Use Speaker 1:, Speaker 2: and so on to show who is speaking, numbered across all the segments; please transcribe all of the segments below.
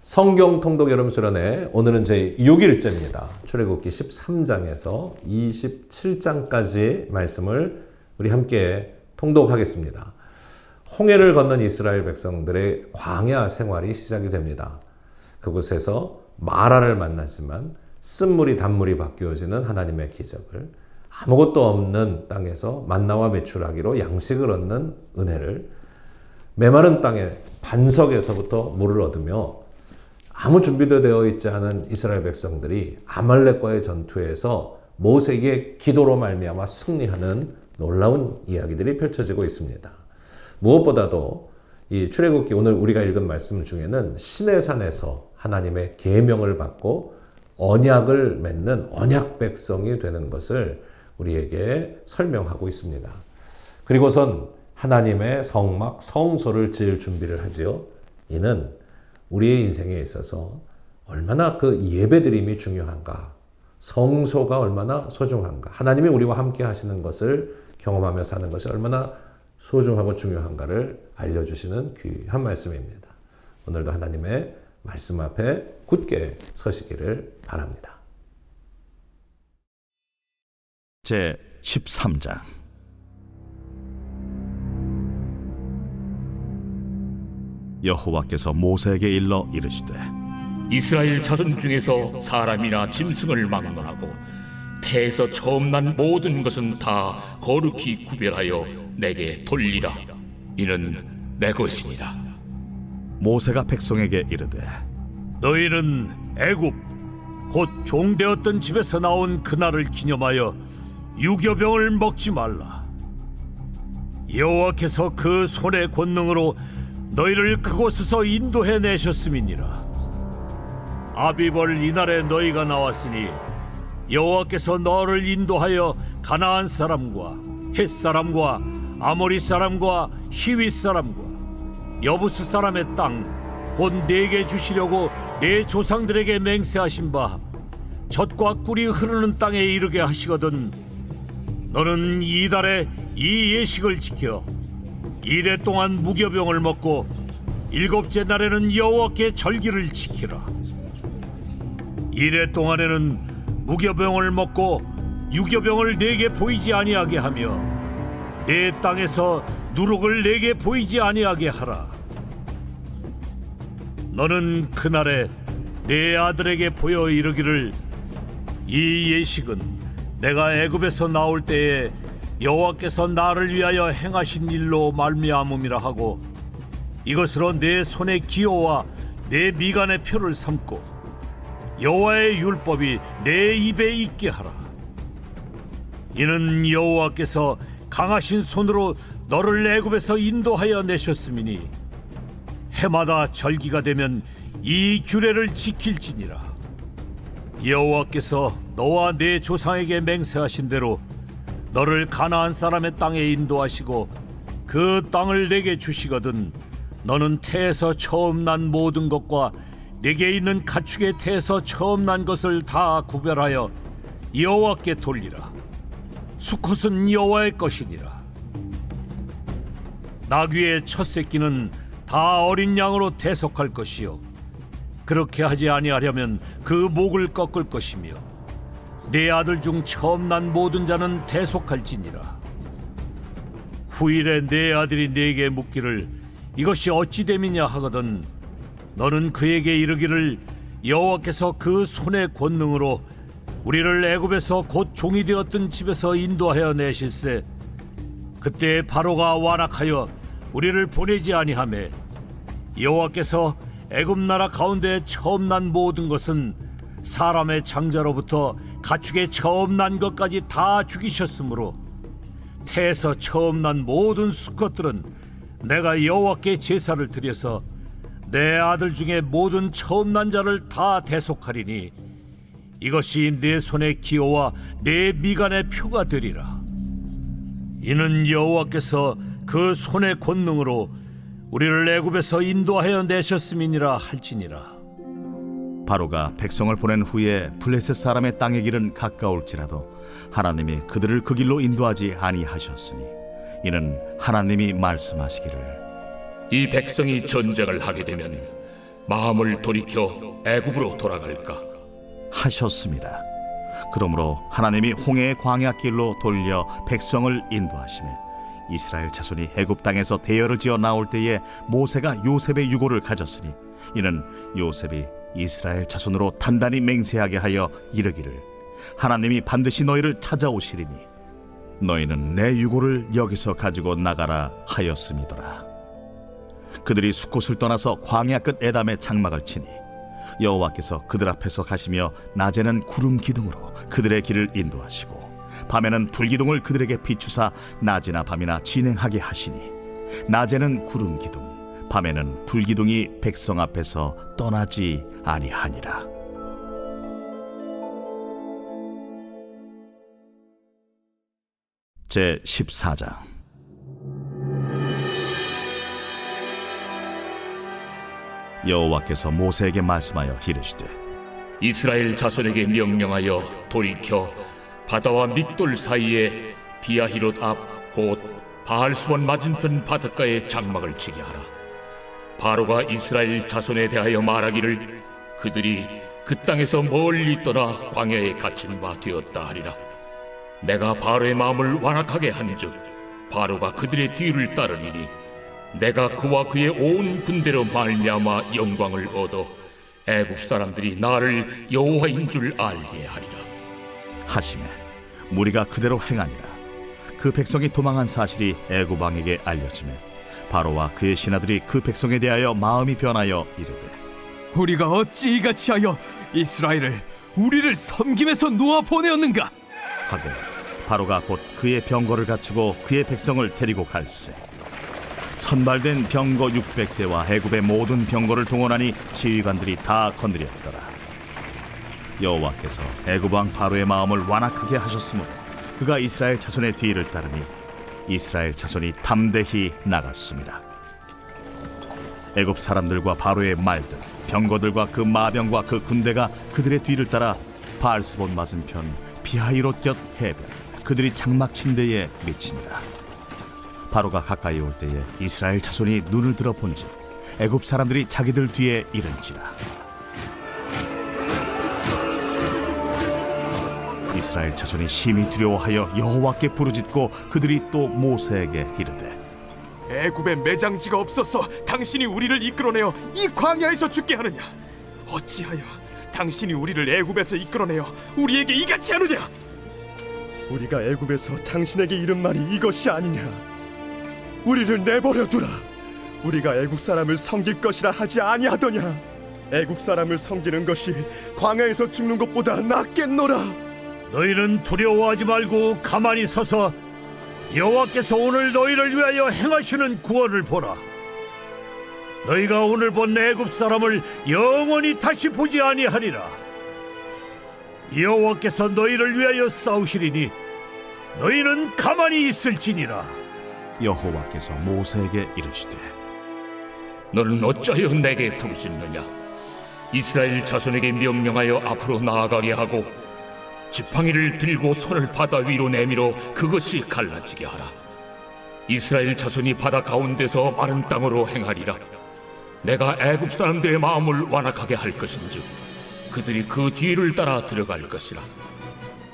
Speaker 1: 성경 통독 여름 수련회 오늘은 제 6일째입니다. 출애굽기 13장에서 27장까지 말씀을 우리 함께 통독하겠습니다. 홍해를 건넌 이스라엘 백성들의 광야 생활이 시작이 됩니다. 그곳에서 마라를 만나지만 쓴물이 단물이 바뀌어지는 하나님의 기적을, 아무것도 없는 땅에서 만나와 메추라기로 양식을 얻는 은혜를, 메마른 땅에 반석에서부터 물을 얻으며 아무 준비도 되어 있지 않은 이스라엘 백성들이 아말렉과의 전투에서 모세의 기도로 말미암아 승리하는 놀라운 이야기들이 펼쳐지고 있습니다. 무엇보다도 이 출애굽기 오늘 우리가 읽은 말씀 중에는 시내산에서 하나님의 계명을 받고 언약을 맺는 언약 백성이 되는 것을 우리에게 설명하고 있습니다. 그리고선 하나님의 성막 성소를 지을 준비를 하지요. 이는 우리의 인생에 있어서 얼마나 그 예배드림이 중요한가, 성소가 얼마나 소중한가, 하나님이 우리와 함께 하시는 것을 경험하며 사는 것이 얼마나 소중하고 중요한가를 알려주시는 귀한 말씀입니다. 오늘도 하나님의 말씀 앞에 굳게 서시기를 바랍니다.
Speaker 2: 제 13장. 여호와께서 모세에게 일러 이르시되,
Speaker 3: 이스라엘 자손 중에서 사람이나 짐승을 막론하고 태에서 처음 난 모든 것은 다 거룩히 구별하여 내게 돌리라. 이는 내 것이니라.
Speaker 2: 모세가 백성에게 이르되,
Speaker 4: 너희는 애굽 곧 종되었던 집에서 나온 그날을 기념하여 유교병을 먹지 말라. 여호와께서 그 손의 권능으로 너희를 그곳에서 인도해 내셨음이니라. 아비벌 이날에 너희가 나왔으니 여호와께서 너를 인도하여 가나안 사람과 헷 사람과 아모리 사람과 히윗 사람과 여부스 사람의 땅 곧 내게 주시려고 내 조상들에게 맹세하신 바 젖과 꿀이 흐르는 땅에 이르게 하시거든. 너는 이달에 이 예식을 지켜 이래 동안 무교병을 먹고 일곱째 날에는 여호와께 절기를 지키라. 이래 동안에는 무교병을 먹고 유교병을 내게 보이지 아니하게 하며 내 땅에서 누룩을 내게 보이지 아니하게 하라. 너는 그날에 내 아들에게 보여 이르기를, 이 예식은 내가 애굽에서 나올 때에 여호와께서 나를 위하여 행하신 일로 말미암음이라 하고, 이것으로 내 손의 기호와 내 미간의 표를 삼고 여호와의 율법이 내 입에 있게 하라. 이는 여호와께서 강하신 손으로 너를 애굽에서 인도하여 내셨음이니 해마다 절기가 되면 이 규례를 지킬지니라. 여호와께서 너와 내 조상에게 맹세하신 대로 너를 가나안 사람의 땅에 인도하시고 그 땅을 내게 주시거든. 너는 태에서 처음 난 모든 것과 내게 있는 가축의 태에서 처음 난 것을 다 구별하여 여호와께 돌리라. 수컷은 여호와의 것이니라. 나귀의 첫 새끼는 다 어린 양으로 대속할 것이요, 그렇게 하지 아니하려면 그 목을 꺾을 것이며 내 아들 중 처음 난 모든 자는 대속할지니라. 후일에 내 아들이 네게 묻기를 이것이 어찌 됨이냐 하거든 너는 그에게 이르기를, 여호와께서 그 손의 권능으로 우리를 애굽에서 곧 종이 되었던 집에서 인도하여 내실세 그때 바로가 완악하여 우리를 보내지 아니하매 여호와께서 애굽 나라 가운데 처음 난 모든 것은 사람의 장자로부터 가축의 처음 난 것까지 다 죽이셨으므로 태에서 처음 난 모든 수컷들은 내가 여호와께 제사를 드려서 내 아들 중에 모든 처음 난 자를 다 대속하리니 이것이 내 손의 기호와 내 미간의 표가 되리라. 이는 여호와께서 그 손의 권능으로 우리를 애굽에서 인도하여 내셨음이니라 할지니라.
Speaker 2: 바로가 백성을 보낸 후에 블레셋 사람의 땅의 길은 가까울지라도 하나님이 그들을 그 길로 인도하지 아니하셨으니 이는 하나님이 말씀하시기를,
Speaker 3: 이 백성이 전쟁을 하게 되면 마음을 돌이켜 애굽으로 돌아갈까?
Speaker 2: 하셨습니다. 그러므로 하나님이 홍해의 광야길로 돌려 백성을 인도하시매 이스라엘 자손이 애굽 땅에서 대열을 지어 나올 때에 모세가 요셉의 유고를 가졌으니 이는 요셉이 이스라엘 자손으로 단단히 맹세하게 하여 이르기를 하나님이 반드시 너희를 찾아오시리니 너희는 내 유고를 여기서 가지고 나가라 하였음이더라. 그들이 숫곳을 떠나서 광야 끝 에담에 장막을 치니 여호와께서 그들 앞에서 가시며 낮에는 구름 기둥으로 그들의 길을 인도하시고 밤에는 불기둥을 그들에게 비추사 낮이나 밤이나 진행하게 하시니 낮에는 구름 기둥 밤에는 불기둥이 백성 앞에서 떠나지 아니하니라. 제 14장. 여호와께서 모세에게 말씀하여 이르시되
Speaker 3: 이스라엘 자손에게 명령하여 돌이켜 바다와 믹돌 사이에 비아히롯 앞 곧 바알스본 맞은편 바닷가에 장막을 치게 하라. 바로가 이스라엘 자손에 대하여 말하기를 그들이 그 땅에서 멀리 떠나 광야에 갇힌 바 되었다 하리라. 내가 바로의 마음을 완악하게 한즉 바로가 그들의 뒤를 따르리니 내가 그와 그의 온 군대로 말미암아 영광을 얻어 애굽 사람들이 나를 여호와인 줄 알게 하리라.
Speaker 2: 하시매 무리가 그대로 행하니라. 그 백성이 도망한 사실이 애굽 왕에게 알려지매 바로와 그의 신하들이 그 백성에 대하여 마음이 변하여 이르되
Speaker 5: 우리가 어찌 이같이 하여 이스라엘을 우리를 섬김에서 놓아 보내었는가
Speaker 2: 하고 바로가 곧 그의 병거를 갖추고 그의 백성을 데리고 갈새 선발된 병거 600대와 애굽의 모든 병거를 동원하니 지휘관들이 다 건드렸더라. 여호와께서 애굽 왕 바로의 마음을 완악하게 하셨으므로 그가 이스라엘 자손의 뒤를 따르니 이스라엘 자손이 담대히 나갔습니다. 애굽 사람들과 바로의 말들 병거들과 그 마병과 그 군대가 그들의 뒤를 따라 바알스본 맞은편 비하히롯 곁 해변 그들이 장막 친 데에 미치니라. 바로가 가까이 올 때에 이스라엘 자손이 눈을 들어 본즉 애굽 사람들이 자기들 뒤에 이른지라. 이스라엘 자손이 심히 두려워하여 여호와께 부르짖고 그들이 또 모세에게 이르되
Speaker 5: 애굽에 매장지가 없어서 당신이 우리를 이끌어내어 이 광야에서 죽게 하느냐 어찌하여 당신이 우리를 애굽에서 이끌어내어 우리에게 이같이 하느냐
Speaker 6: 우리가 애굽에서 당신에게 이른 말이 이것이 아니냐. 우리를 내버려 두라. 우리가 애국 사람을 섬길 것이라 하지 아니하더냐. 애국 사람을 섬기는 것이 광야에서 죽는 것보다 낫겠노라.
Speaker 4: 너희는 두려워하지 말고 가만히 서서 여호와께서 오늘 너희를 위하여 행하시는 구원을 보라. 너희가 오늘 본 애굽 사람을 영원히 다시 보지 아니하리라. 여호와께서 너희를 위하여 싸우시리니 너희는 가만히 있을지니라.
Speaker 2: 여호와께서 모세에게 이르시되
Speaker 3: 너는 어찌하여 내게 부르짖느냐? 이스라엘 자손에게 명령하여 앞으로 나아가게 하고 지팡이를 들고 손을 바다 위로 내밀어 그것이 갈라지게 하라. 이스라엘 자손이 바다 가운데서 마른 땅으로 행하리라. 내가 애굽 사람들의 마음을 완악하게 할 것인즉 그들이 그 뒤를 따라 들어갈 것이라.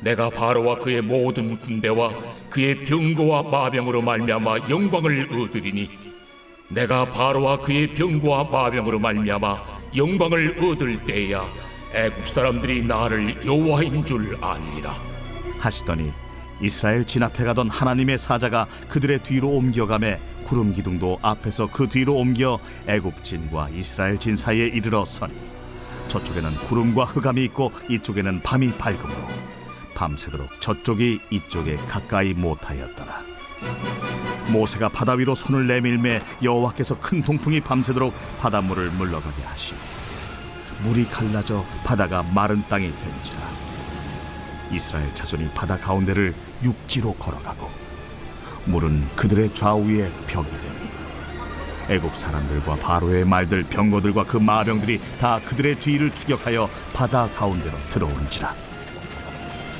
Speaker 3: 내가 바로와 그의 모든 군대와 그의 병거와 마병으로 말미암아 영광을 얻으리니 내가 바로와 그의 병거와 마병으로 말미암아 영광을 얻을 때야 애굽 사람들이 나를 여호와인 줄 알리라.
Speaker 2: 하시더니 이스라엘 진 앞에 가던 하나님의 사자가 그들의 뒤로 옮겨가매 구름 기둥도 앞에서 그 뒤로 옮겨 애굽 진과 이스라엘 진 사이에 이르러 서니 저쪽에는 구름과 흑암이 있고 이쪽에는 밤이 밝음으로 밤새도록 저쪽이 이쪽에 가까이 못하였더라. 모세가 바다 위로 손을 내밀매 여호와께서 큰 동풍이 밤새도록 바닷물을 물러가게 하시고 물이 갈라져 바다가 마른 땅이 된지라. 이스라엘 자손이 바다 가운데를 육지로 걸어가고 물은 그들의 좌우에 벽이 되니 애굽 사람들과 바로의 말들 병거들과 그 마병들이 다 그들의 뒤를 추격하여 바다 가운데로 들어온지라.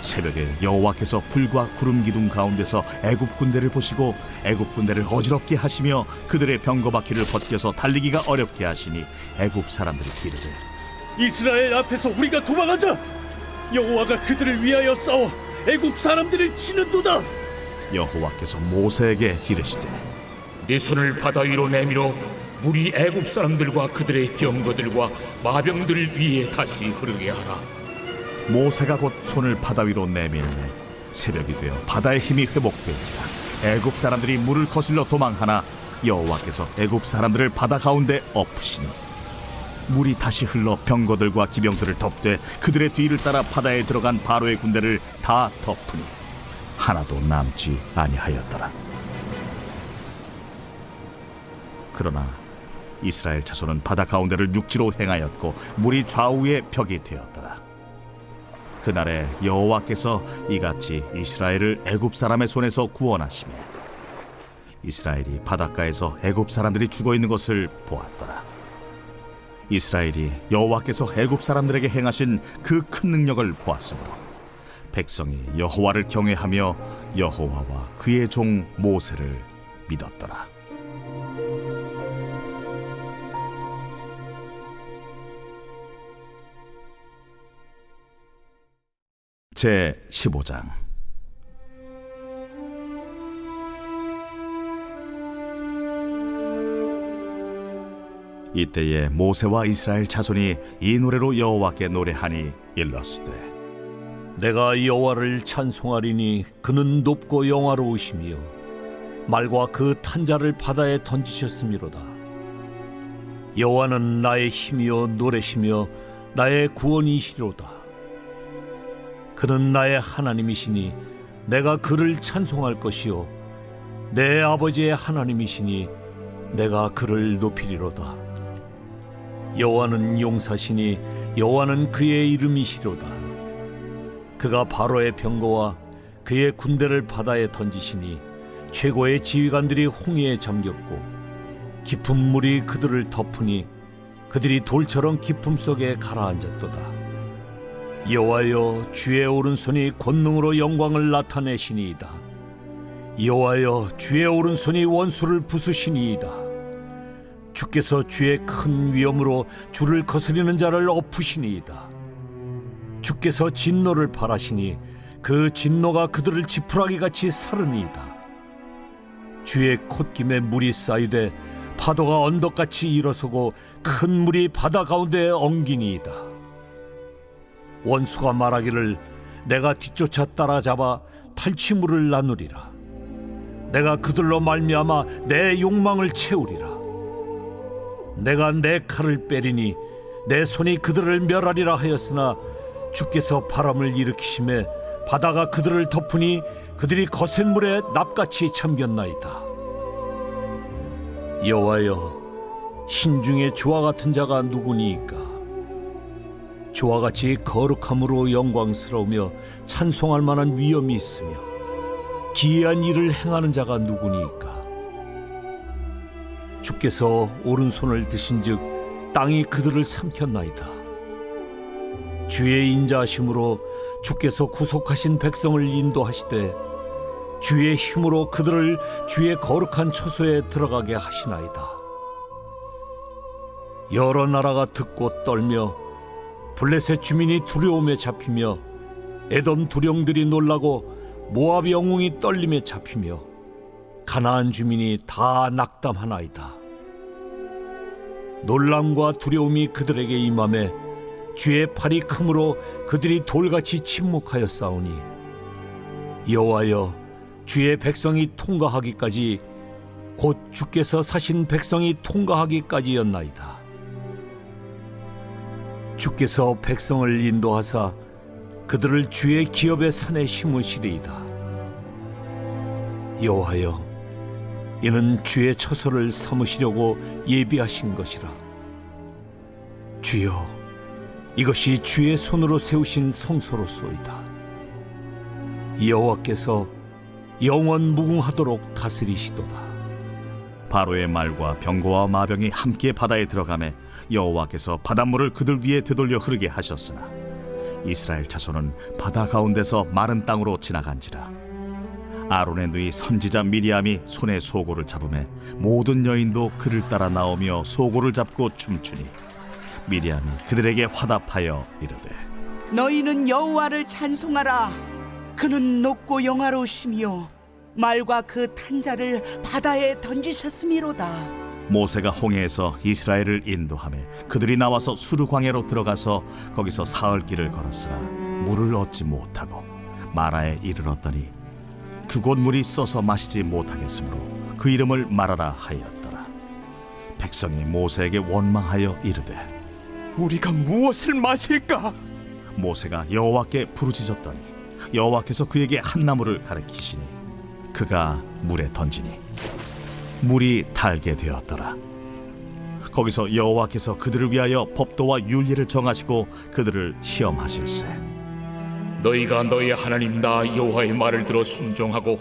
Speaker 2: 새벽에 여호와께서 불과 구름 기둥 가운데서 애굽 군대를 보시고 애굽 군대를 어지럽게 하시며 그들의 병거바퀴를 벗겨서 달리기가 어렵게 하시니 애굽 사람들이 이르되
Speaker 4: 이스라엘 앞에서 우리가 도망하자. 여호와가 그들을 위하여 싸워 애굽 사람들을 치는도다.
Speaker 2: 여호와께서 모세에게 이르시되
Speaker 3: 네 손을 바다 위로 내밀어 물이 애굽 사람들과 그들의 병거들과 마병들 위에 다시 흐르게 하라.
Speaker 2: 모세가 곧 손을 바다 위로 내밀매 새벽이 되어 바다의 힘이 회복되니라. 애굽 사람들이 물을 거슬러 도망하나 여호와께서 애굽 사람들을 바다 가운데 엎으시니 물이 다시 흘러 병거들과 기병들을 덮되 그들의 뒤를 따라 바다에 들어간 바로의 군대를 다 덮으니 하나도 남지 아니하였더라. 그러나 이스라엘 자손은 바다 가운데를 육지로 행하였고 물이 좌우에 벽이 되었더라. 그날에 여호와께서 이같이 이스라엘을 애굽 사람의 손에서 구원하시매 이스라엘이 바닷가에서 애굽 사람들이 죽어 있는 것을 보았더라. 이스라엘이 여호와께서 애굽 사람들에게 행하신 그 큰 능력을 보았으므로 백성이 여호와를 경외하며 여호와와 그의 종 모세를 믿었더라. 제 15장. 이때에 모세와 이스라엘 자손이 이 노래로 여호와께 노래하니 일렀으되
Speaker 4: 내가 여호와를 찬송하리니 그는 높고 영화로우시며 말과 그 탄자를 바다에 던지셨음이로다. 여호와는 나의 힘이요 노래시며 나의 구원이시로다. 그는 나의 하나님이시니 내가 그를 찬송할 것이요 내 아버지의 하나님이시니 내가 그를 높이리로다. 여호와는 용사시니 여호와는 그의 이름이시로다. 그가 바로의 병거와 그의 군대를 바다에 던지시니 최고의 지휘관들이 홍해에 잠겼고 깊은 물이 그들을 덮으니 그들이 돌처럼 깊음 속에 가라앉았도다. 여호와여 주의 오른손이 권능으로 영광을 나타내시니이다. 여호와여 주의 오른손이 원수를 부수시니이다. 주께서 주의 큰 위엄으로 주를 거스리는 자를 엎으시니이다. 주께서 진노를 발하시니 그 진노가 그들을 지푸라기같이 사르니이다. 주의 콧김에 물이 쌓이되 파도가 언덕같이 일어서고 큰 물이 바다 가운데 엉기니이다. 원수가 말하기를 내가 뒤쫓아 따라잡아 탈취물을 나누리라. 내가 그들로 말미암아 내 욕망을 채우리라. 내가 내 칼을 빼리니 내 손이 그들을 멸하리라 하였으나 주께서 바람을 일으키심에 바다가 그들을 덮으니 그들이 거센 물에 납같이 잠겼나이다. 여호와여 신중에 주와 같은 자가 누구니이까? 주와 같이 거룩함으로 영광스러우며 찬송할 만한 위엄이 있으며 기이한 일을 행하는 자가 누구니이까? 주께서 오른손을 드신즉 땅이 그들을 삼켰나이다. 주의 인자하심으로 주께서 구속하신 백성을 인도하시되 주의 힘으로 그들을 주의 거룩한 처소에 들어가게 하시나이다. 여러 나라가 듣고 떨며 블레셋 주민이 두려움에 잡히며 에돔 두령들이 놀라고 모압 영웅이 떨림에 잡히며 가나안 주민이 다 낙담하나이다. 놀람과 두려움이 그들에게 임하매 주의 팔이 크므로 그들이 돌같이 침묵하여 싸우니 여호와여 주의 백성이 통과하기까지 곧 주께서 사신 백성이 통과하기까지였나이다. 주께서 백성을 인도하사 그들을 주의 기업의 산에 심으시리이다. 여호와여 이는 주의 처소를 삼으시려고 예비하신 것이라. 주여 이것이 주의 손으로 세우신 성소로소이다. 여호와께서 영원 무궁하도록 다스리시도다.
Speaker 2: 바로의 말과 병거와 마병이 함께 바다에 들어가매 여호와께서 바닷물을 그들 위에 되돌려 흐르게 하셨으나 이스라엘 자손은 바다 가운데서 마른 땅으로 지나간지라. 아론의 누이 선지자 미리암이 손에 소고를 잡으매 모든 여인도 그를 따라 나오며 소고를 잡고 춤추니 미리암이 그들에게 화답하여 이르되
Speaker 7: 너희는 여호와를 찬송하라. 그는 높고 영화로우시며 말과 그 탄자를 바다에 던지셨음이로다.
Speaker 2: 모세가 홍해에서 이스라엘을 인도하매 그들이 나와서 수르 광야로 들어가서 거기서 사흘 길을 걸었으나 물을 얻지 못하고 마라에 이르렀더니 그곳 물이 써서 마시지 못하겠으므로 그 이름을 마라라 하였더라. 백성이 모세에게 원망하여 이르되
Speaker 5: 우리가 무엇을 마실까?
Speaker 2: 모세가 여호와께 부르짖었더니 여호와께서 그에게 한 나무를 가리키시니 그가 물에 던지니 물이 달게 되었더라. 거기서 여호와께서 그들을 위하여 법도와 율례를 정하시고 그들을 시험하실세.
Speaker 3: 너희가 너희 하나님 나 여호와의 말을 들어 순종하고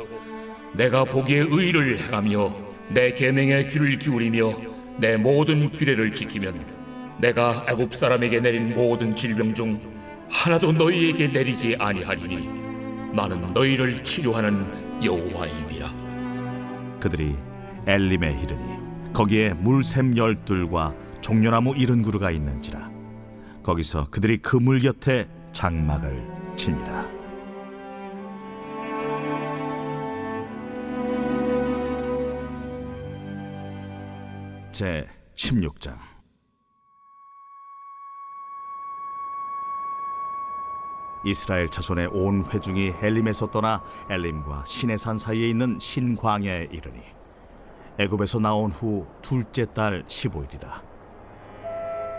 Speaker 3: 내가 보기에 의를 행하며 내 계명에 귀를 기울이며 내 모든 규례를 지키면 내가 애굽 사람에게 내린 모든 질병 중 하나도 너희에게 내리지 아니하리니 나는 너희를 치료하는 여호와임이라.
Speaker 2: 그들이 엘림에 이르니 거기에 물샘 12과 종려나무 70그루가 있는지라. 거기서 그들이 그 물 곁에 장막을 치니라. 제 16장. 이스라엘 자손의 온 회중이 엘림에서 떠나 엘림과 시내산 사이에 있는 신광야에 이르니 애굽에서 나온 후 둘째 달 15일이라.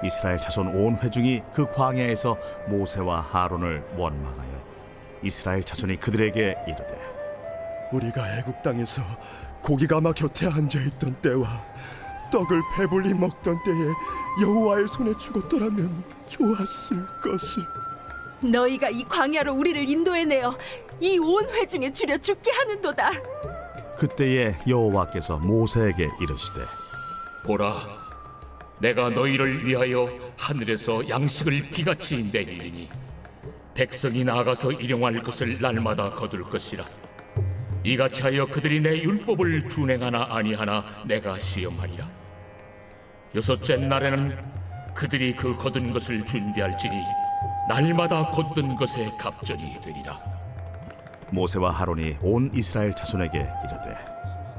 Speaker 2: 이스라엘 자손 온 회중이 그 광야에서 모세와 아론을 원망하여 이스라엘 자손이 그들에게 이르되
Speaker 6: 우리가 애굽 땅에서 고기가마 곁에 앉아 있던 때와 떡을 배불리 먹던 때에 여호와의 손에 죽었더라면 좋았을 것을.
Speaker 8: 너희가 이 광야로 우리를 인도해내어 이 온 회중에 줄여 죽게 하는도다.
Speaker 2: 그때에 여호와께서 모세에게 이르시되
Speaker 3: 보라, 내가 너희를 위하여 하늘에서 양식을 비같이 내리리니 백성이 나아가서 일용할 것을 날마다 거둘 것이라. 이같이 하여 그들이 내 율법을 준행하나 아니하나 내가 시험하리라. 여섯째 날에는 그들이 그 거둔 것을 준비할지니 날마다 거둔 것에 갑절이 되리라.
Speaker 2: 모세와 아론이 온 이스라엘 자손에게 이르되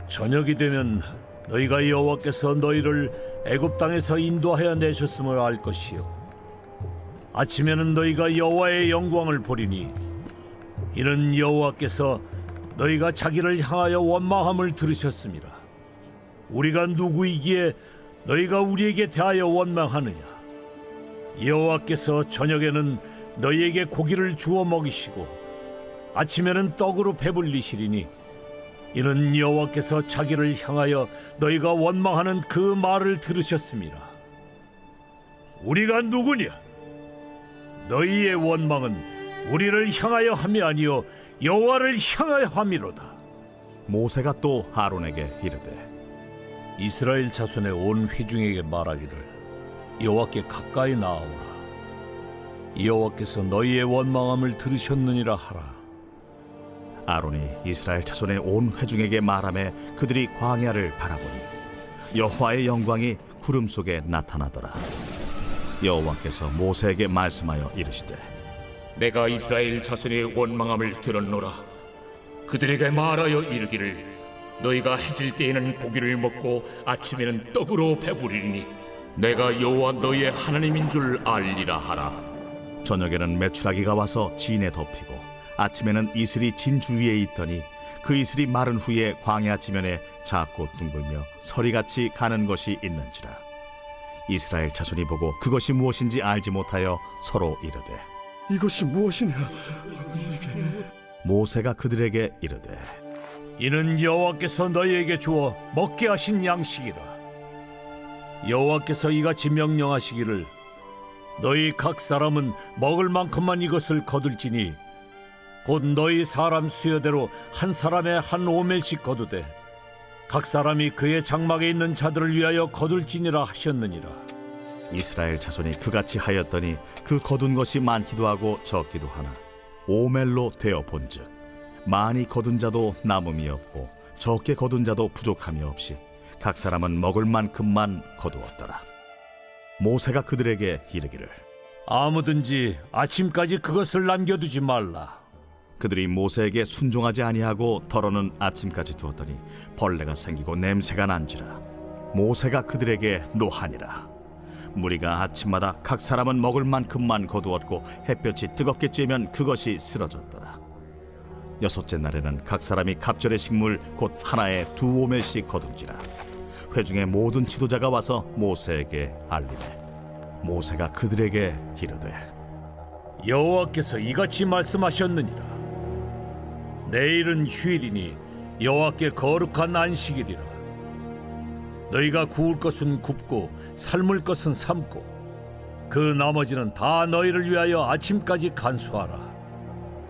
Speaker 4: 저녁이 되면 너희가 여호와께서 너희를 애굽 땅에서 인도하여 내셨음을 알 것이요 아침에는 너희가 여호와의 영광을 보리니 이는 여호와께서 너희가 자기를 향하여 원망함을 들으셨습니다. 우리가 누구이기에 너희가 우리에게 대하여 원망하느냐? 여호와께서 저녁에는 너희에게 고기를 주어 먹이시고 아침에는 떡으로 배불리시리니 이는 여호와께서 자기를 향하여 너희가 원망하는 그 말을 들으셨습니다. 우리가 누구냐? 너희의 원망은 우리를 향하여 함이 아니요 여호와를 향하여 함이로다.
Speaker 2: 모세가 또 아론에게 이르되
Speaker 4: 이스라엘 자손의 온 회중에게 말하기를 여호와께 가까이 나아오라. 여호와께서 너희의 원망함을 들으셨느니라 하라.
Speaker 2: 아론이 이스라엘 자손의 온 회중에게 말하매 그들이 광야를 바라보니 여호와의 영광이 구름 속에 나타나더라. 여호와께서 모세에게 말씀하여 이르시되
Speaker 3: 내가 이스라엘 자손의 원망함을 들었노라. 그들에게 말하여 이르기를 너희가 해질 때에는 고기를 먹고 아침에는 떡으로 배부리니 내가 여호와 너희의 하나님인 줄 알리라 하라.
Speaker 2: 저녁에는 메추라기가 와서 진에 덮이고 아침에는 이슬이 진 주위에 있더니 그 이슬이 마른 후에 광야 지면에 작고 둥글며 서리같이 가는 것이 있는지라. 이스라엘 자손이 보고 그것이 무엇인지 알지 못하여 서로 이르되
Speaker 6: 이것이 무엇이냐?
Speaker 2: 모세가 그들에게 이르되
Speaker 4: 이는 여호와께서 너희에게 주어 먹게 하신 양식이라. 여호와께서 이같이 명령하시기를 너희 각 사람은 먹을 만큼만 이것을 거둘지니 곧 너희 사람 수여대로 한 사람에 한 오멜씩 거두되 각 사람이 그의 장막에 있는 자들을 위하여 거둘지니라 하셨느니라.
Speaker 2: 이스라엘 자손이 그같이 하였더니 그 거둔 것이 많기도 하고 적기도 하나 오멜로 되어 본즉 많이 거둔 자도 남음이 없고 적게 거둔 자도 부족함이 없이 각 사람은 먹을 만큼만 거두었더라. 모세가 그들에게 이르기를
Speaker 4: 아무든지 아침까지 그것을 남겨두지 말라.
Speaker 2: 그들이 모세에게 순종하지 아니하고 덜어는 아침까지 두었더니 벌레가 생기고 냄새가 난지라. 모세가 그들에게 노하니라. 무리가 아침마다 각 사람은 먹을 만큼만 거두었고 햇볕이 뜨겁게 쬐면 그것이 쓰러졌더라. 여섯째 날에는 각 사람이 갑절의 식물 곧 하나에 2오멜씩 거둔지라. 회중의 모든 지도자가 와서 모세에게 알리되 모세가 그들에게 이르되
Speaker 4: 여호와께서 이같이 말씀하셨느니라. 내일은 휴일이니 여호와께 거룩한 안식일이라. 너희가 구울 것은 굽고 삶을 것은 삶고 그 나머지는 다 너희를 위하여 아침까지 간수하라.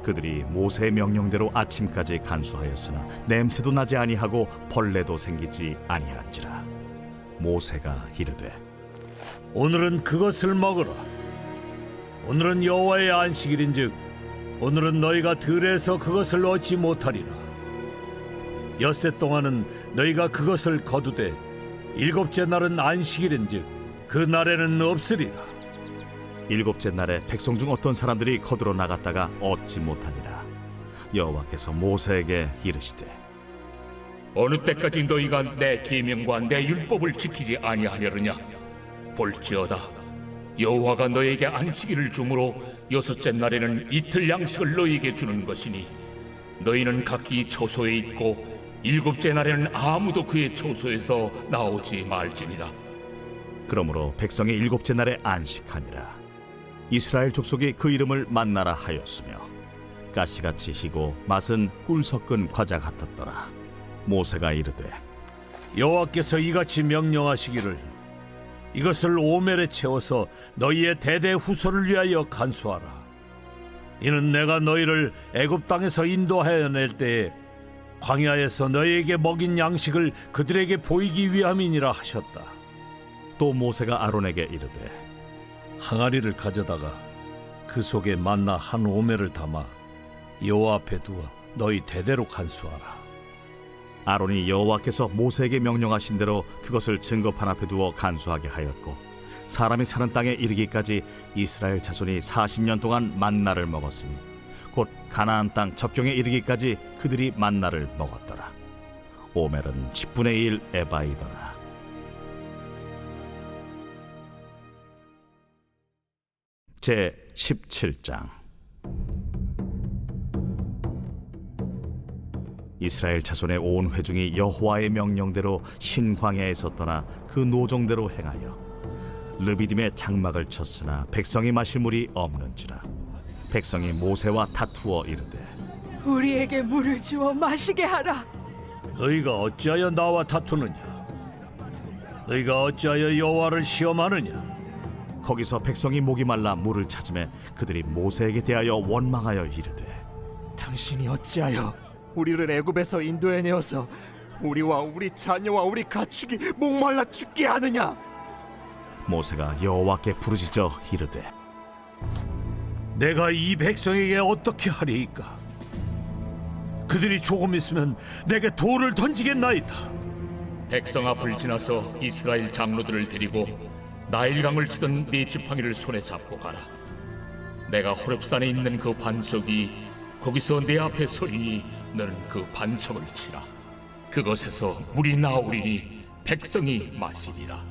Speaker 2: 그들이 모세의 명령대로 아침까지 간수하였으나 냄새도 나지 아니하고 벌레도 생기지 아니한지라. 모세가 이르되
Speaker 4: 오늘은 그것을 먹으라. 오늘은 여호와의 안식일인즉 오늘은 너희가 들에서 그것을 얻지 못하리라. 엿새 동안은 너희가 그것을 거두되 일곱째 날은 안식일인즉 그 날에는 없으리라.
Speaker 2: 일곱째 날에 백성 중 어떤 사람들이 거두러 나갔다가 얻지 못하니라. 여호와께서 모세에게 이르시되
Speaker 3: 어느 때까지 너희가 내 계명과 내 율법을 지키지 아니하려느냐? 볼지어다 여호와가 너에게 안식일을 주므로 여섯째 날에는 이틀 양식을 너희에게 주는 것이니 너희는 각기 처소에 있고 일곱째 날에는 아무도 그의 처소에서 나오지 말지니라.
Speaker 2: 그러므로 백성이 일곱째 날에 안식하니라. 이스라엘 족속이 그 이름을 만나라 하였으며 가시같이 희고 맛은 꿀 섞은 과자 같았더라. 모세가 이르되
Speaker 4: 여호와께서 이같이 명령하시기를 이것을 오멜에 채워서 너희의 대대 후손을 위하여 간수하라. 이는 내가 너희를 애굽 땅에서 인도하여 낼 때에 광야에서 너희에게 먹인 양식을 그들에게 보이기 위함이니라 하셨다.
Speaker 2: 또 모세가 아론에게 이르되
Speaker 4: 항아리를 가져다가 그 속에 만나 한 오멜을 담아 여호와 앞에 두어 너희 대대로 간수하라.
Speaker 2: 아론이 여호와께서 모세에게 명령하신 대로 그것을 증거판 앞에 두어 간수하게 하였고 사람이 사는 땅에 이르기까지 이스라엘 자손이 40년 동안 만나를 먹었으니 곧 가나안 땅 접경에 이르기까지 그들이 만나를 먹었더라. 오멜은 10분의 1 에바이더라. 제 17장. 이스라엘 자손의 온 회중이 여호와의 명령대로 신광야에서 떠나 그 노정대로 행하여 르비딤에 장막을 쳤으나 백성이 마실 물이 없는지라. 백성이 모세와 다투어 이르되
Speaker 8: 우리에게 물을 주어 마시게 하라.
Speaker 4: 너희가 어찌하여 나와 다투느냐? 너희가 어찌하여 여호와를 시험하느냐?
Speaker 2: 거기서 백성이 목이 말라 물을 찾으매 그들이 모세에게 대하여 원망하여 이르되
Speaker 6: 당신이 어찌하여 우리를 애굽에서 인도해 내어서 우리와 우리 자녀와 우리 가축이 목말라 죽게 하느냐?
Speaker 2: 모세가 여호와께 부르짖어 이르되
Speaker 4: 내가 이 백성에게 어떻게 하리이까? 그들이 조금 있으면 내게 돌을 던지겠나이다.
Speaker 3: 백성 앞을 지나서 이스라엘 장로들을 데리고 나일강을 치던 네 지팡이를 손에 잡고 가라. 내가 호렙산에 있는 그 반석이 거기서 내 앞에 서리니 너는 그 반석을 치라. 그것에서 물이 나오리니 백성이 마시리라.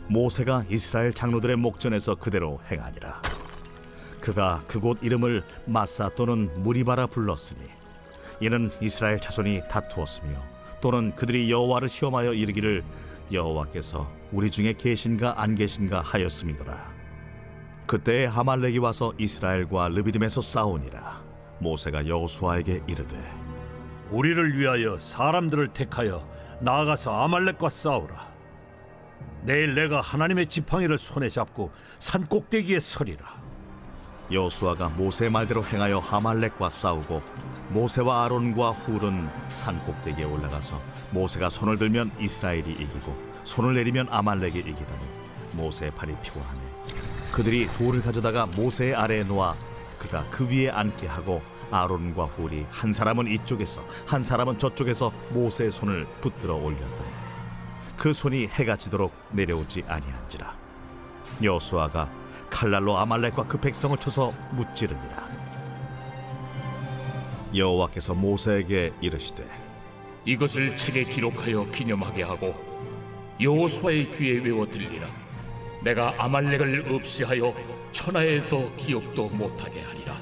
Speaker 2: 모세가 이스라엘 장로들의 목전에서 그대로 행하니라. 그가 그곳 이름을 마사 또는 무리바라 불렀으니 이는 이스라엘 자손이 다투었으며 또는 그들이 여호와를 시험하여 이르기를 여호와께서 우리 중에 계신가 안 계신가 하였음이더라. 그때에 아말렉이 와서 이스라엘과 르비딤에서 싸우니라. 모세가 여호수아에게 이르되
Speaker 4: 우리를 위하여 사람들을 택하여 나아가서 아말렉과 싸우라. 내일 내가 하나님의 지팡이를 손에 잡고 산 꼭대기에 서리라.
Speaker 2: 여호수아가 모세의 말대로 행하여 아말렉과 싸우고 모세와 아론과 훌은 산 꼭대기에 올라가서 모세가 손을 들면 이스라엘이 이기고 손을 내리면 아말렉이 이기더니 모세의 팔이 피곤하네. 그들이 돌을 가져다가 모세의 아래에 놓아 그가 그 위에 앉게 하고 아론과 훌이 한 사람은 이쪽에서 한 사람은 저쪽에서 모세의 손을 붙들어 올렸더니 그 손이 해가 지도록 내려오지 아니한지라. 여호수아가 칼날로 아말렉과 그 백성을 쳐서 무찌르니라. 여호와께서 모세에게 이르시되
Speaker 3: 이것을 책에 기록하여 기념하게 하고 여호수아의 귀에 외워 들리라. 내가 아말렉을 없이하여 천하에서 기억도 못하게 하리라.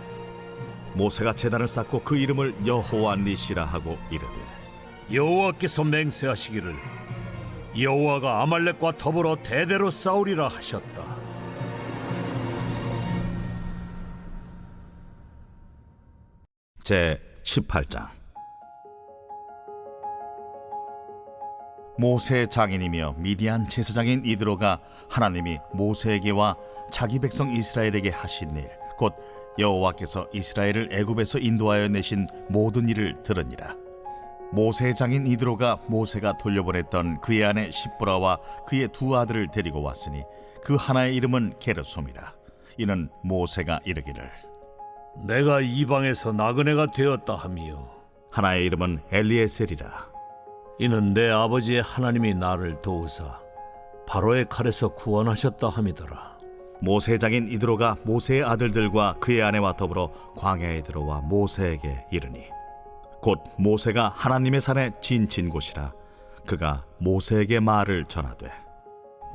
Speaker 2: 모세가 제단을 쌓고 그 이름을 여호와 니시라 하고 이르되
Speaker 4: 여호와께서 맹세하시기를 여호와가 아말렉과 더불어 대대로 싸우리라 하셨다.
Speaker 2: 제 18장. 모세의 장인이며 미디안 제사장인 이드로가 하나님이 모세에게와 자기 백성 이스라엘에게 하신 일, 곧 여호와께서 이스라엘을 애굽에서 인도하여 내신 모든 일을 들으니라. 모세의 장인 이드로가 모세가 돌려보냈던 그의 아내 십보라와 그의 두 아들을 데리고 왔으니 그 하나의 이름은 게르솜이라. 이는 모세가 이르기를
Speaker 4: 내가 이방에서 나그네가 되었다 하며
Speaker 2: 하나의 이름은 엘리에셀이라.
Speaker 4: 이는 내 아버지의 하나님이 나를 도우사 바로의 칼에서 구원하셨다 함이더라.
Speaker 2: 모세 장인 이드로가 모세의 아들들과 그의 아내와 더불어 광야에 들어와 모세에게 이르니 곧 모세가 하나님의 산에 지친 곳이라. 그가 모세에게 말을 전하되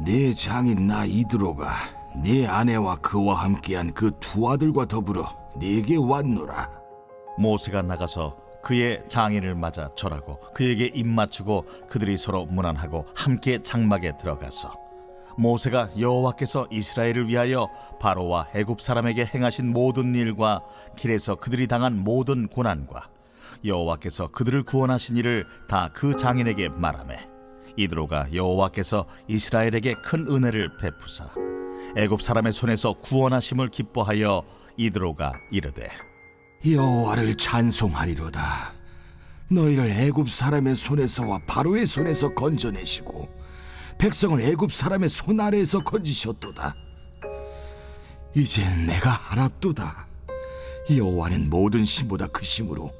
Speaker 9: 네 장인 나 이드로가 네 아내와 그와 함께한 그 두 아들과 더불어 네게 왔노라.
Speaker 2: 모세가 나가서 그의 장인을 맞아 절하고 그에게 입맞추고 그들이 서로 문안하고 함께 장막에 들어가서 모세가 여호와께서 이스라엘을 위하여 바로와 애굽 사람에게 행하신 모든 일과 길에서 그들이 당한 모든 고난과 여호와께서 그들을 구원하신 일을 다 그 장인에게 말하매 이드로가 여호와께서 이스라엘에게 큰 은혜를 베푸사 애굽 사람의 손에서 구원하심을 기뻐하여 이드로가 이르되
Speaker 9: 여호와를 찬송하리로다. 너희를 애굽 사람의 손에서와 바로의 손에서 건져내시고 백성을 애굽 사람의 손 아래에서 건지셨도다. 이젠 내가 알았도다. 여호와는 모든 신보다 크심으로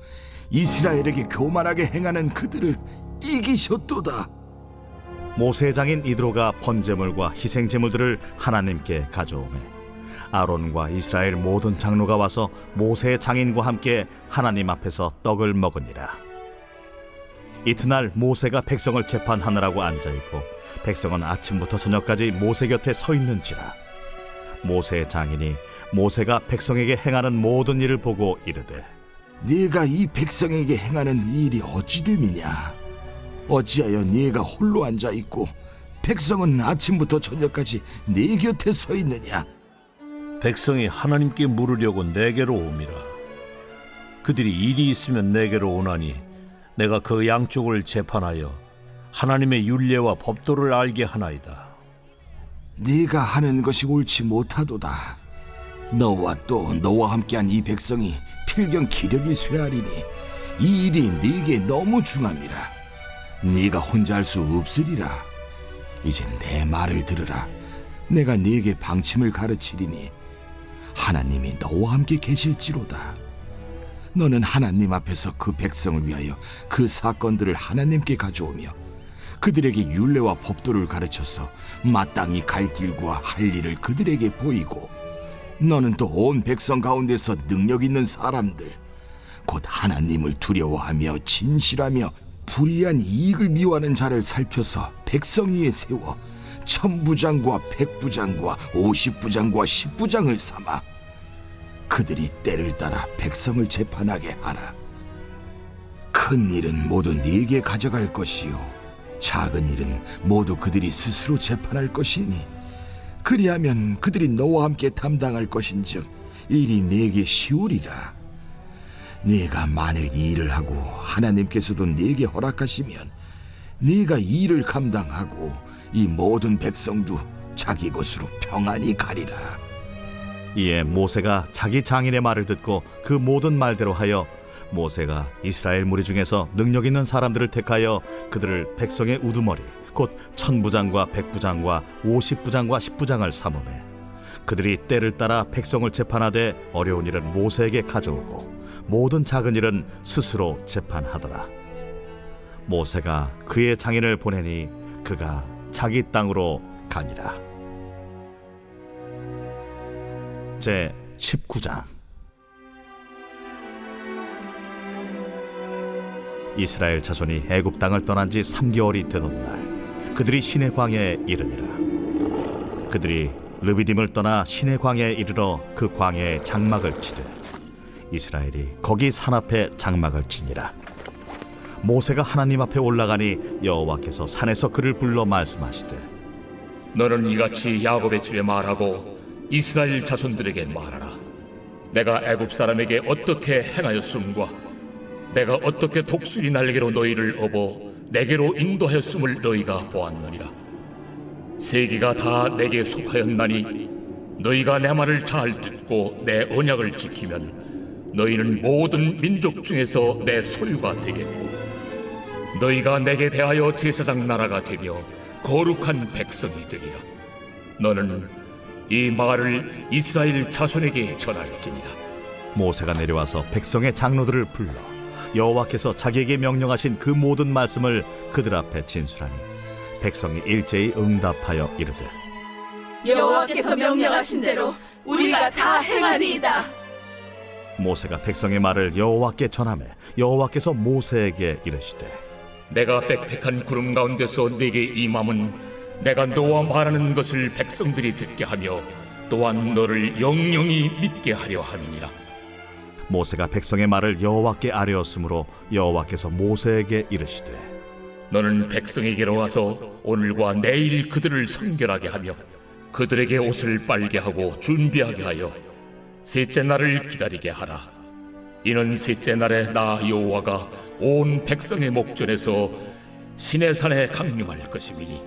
Speaker 9: 이스라엘에게 교만하게 행하는 그들을 이기셨도다.
Speaker 2: 모세 장인 이드로가 번제물과 희생제물들을 하나님께 가져오매 아론과 이스라엘 모든 장로가 와서 모세 장인과 함께 하나님 앞에서 떡을 먹으니라. 이튿날 모세가 백성을 재판하느라고 앉아있고 백성은 아침부터 저녁까지 모세 곁에 서 있는지라. 모세 장인이 모세가 백성에게 행하는 모든 일을 보고 이르되
Speaker 9: 네가 이 백성에게 행하는 일이 어찌 됨이냐? 어찌하여 네가 홀로 앉아있고 백성은 아침부터 저녁까지 네 곁에 서 있느냐?
Speaker 4: 백성이 하나님께 물으려고 내게로 옴이라. 그들이 일이 있으면 내게로 오나니 내가 그 양쪽을 재판하여 하나님의 율례와 법도를 알게 하나이다.
Speaker 9: 네가 하는 것이 옳지 못하도다. 너와 또 너와 함께한 이 백성이 필경 기력이 쇠하리니 이 일이 네게 너무 중함이라. 네가 혼자 할 수 없으리라. 이제 내 말을 들으라. 내가 네게 방침을 가르치리니 하나님이 너와 함께 계실지로다. 너는 하나님 앞에서 그 백성을 위하여 그 사건들을 하나님께 가져오며 그들에게 율례와 법도를 가르쳐서 마땅히 갈 길과 할 일을 그들에게 보이고 너는 또 온 백성 가운데서 능력 있는 사람들 곧 하나님을 두려워하며 진실하며 불의한 이익을 미워하는 자를 살펴서 백성 위에 세워 천부장과 백부장과 50부장과 10부장을 삼아 그들이 때를 따라 백성을 재판하게 하라. 큰 일은 모두 네게 가져갈 것이요 작은 일은 모두 그들이 스스로 재판할 것이니 그리하면 그들이 너와 함께 담당할 것인즉 일이 네게 쉬우리라. 네가 만일 이 일을 하고 하나님께서도 네게 허락하시면 네가 이 일을 감당하고 이 모든 백성도 자기 곳으로 평안히 가리라.
Speaker 2: 이에 모세가 자기 장인의 말을 듣고 그 모든 말대로 하여 모세가 이스라엘 무리 중에서 능력 있는 사람들을 택하여 그들을 백성의 우두머리 곧 천부장과 백부장과 50부장과 10부장을 삼으매 그들이 때를 따라 백성을 재판하되 어려운 일은 모세에게 가져오고 모든 작은 일은 스스로 재판하더라. 모세가 그의 장인을 보내니 그가 자기 땅으로 가니라. 제 19장. 이스라엘 자손이 애굽 땅을 떠난 지 3개월이 되던 날 그들이 시내 광야에 이르니라. 그들이 르비딤을 떠나 시내 광야에 이르러 그 광야에 장막을 치되 이스라엘이 거기 산 앞에 장막을 치니라. 모세가 하나님 앞에 올라가니 여호와께서 산에서 그를 불러 말씀하시되
Speaker 3: 너는 이같이 야곱의 집에 말하고 이스라엘 자손들에게 말하라. 내가 애굽 사람에게 어떻게 행하였음과 내가 어떻게 독수리 날개로 너희를 업어 내게로 인도하였음을 너희가 보았느니라. 세계가 다 내게 속하였나니 너희가 내 말을 잘 듣고 내 언약을 지키면 너희는 모든 민족 중에서 내 소유가 되겠고 너희가 내게 대하여 제사장 나라가 되며 거룩한 백성이 되리라. 너는 이 말을 이스라엘 자손에게 전할지니라.
Speaker 2: 모세가 내려와서 백성의 장로들을 불러 여호와께서 자기에게 명령하신 그 모든 말씀을 그들 앞에 진술하니 백성이 일제히 응답하여 이르되
Speaker 8: 여호와께서 명령하신 대로 우리가 다 행하리이다.
Speaker 2: 모세가 백성의 말을 여호와께 전하매 여호와께서 모세에게 이르시되
Speaker 3: 내가 빽빽한 구름 가운데서 네게 임함은 내가 너와 말하는 것을 백성들이 듣게 하며 또한 너를 영영히 믿게 하려 함이니라.
Speaker 2: 모세가 백성의 말을 여호와께 아뢰었으므로 여호와께서 모세에게 이르시되
Speaker 3: 너는 백성에게로 와서 오늘과 내일 그들을 선결하게 하며 그들에게 옷을 빨게 하고 준비하게 하여 셋째 날을 기다리게 하라. 이는 셋째 날에 나 여호와가 온 백성의 목전에서 시내산에 강림할 것임이니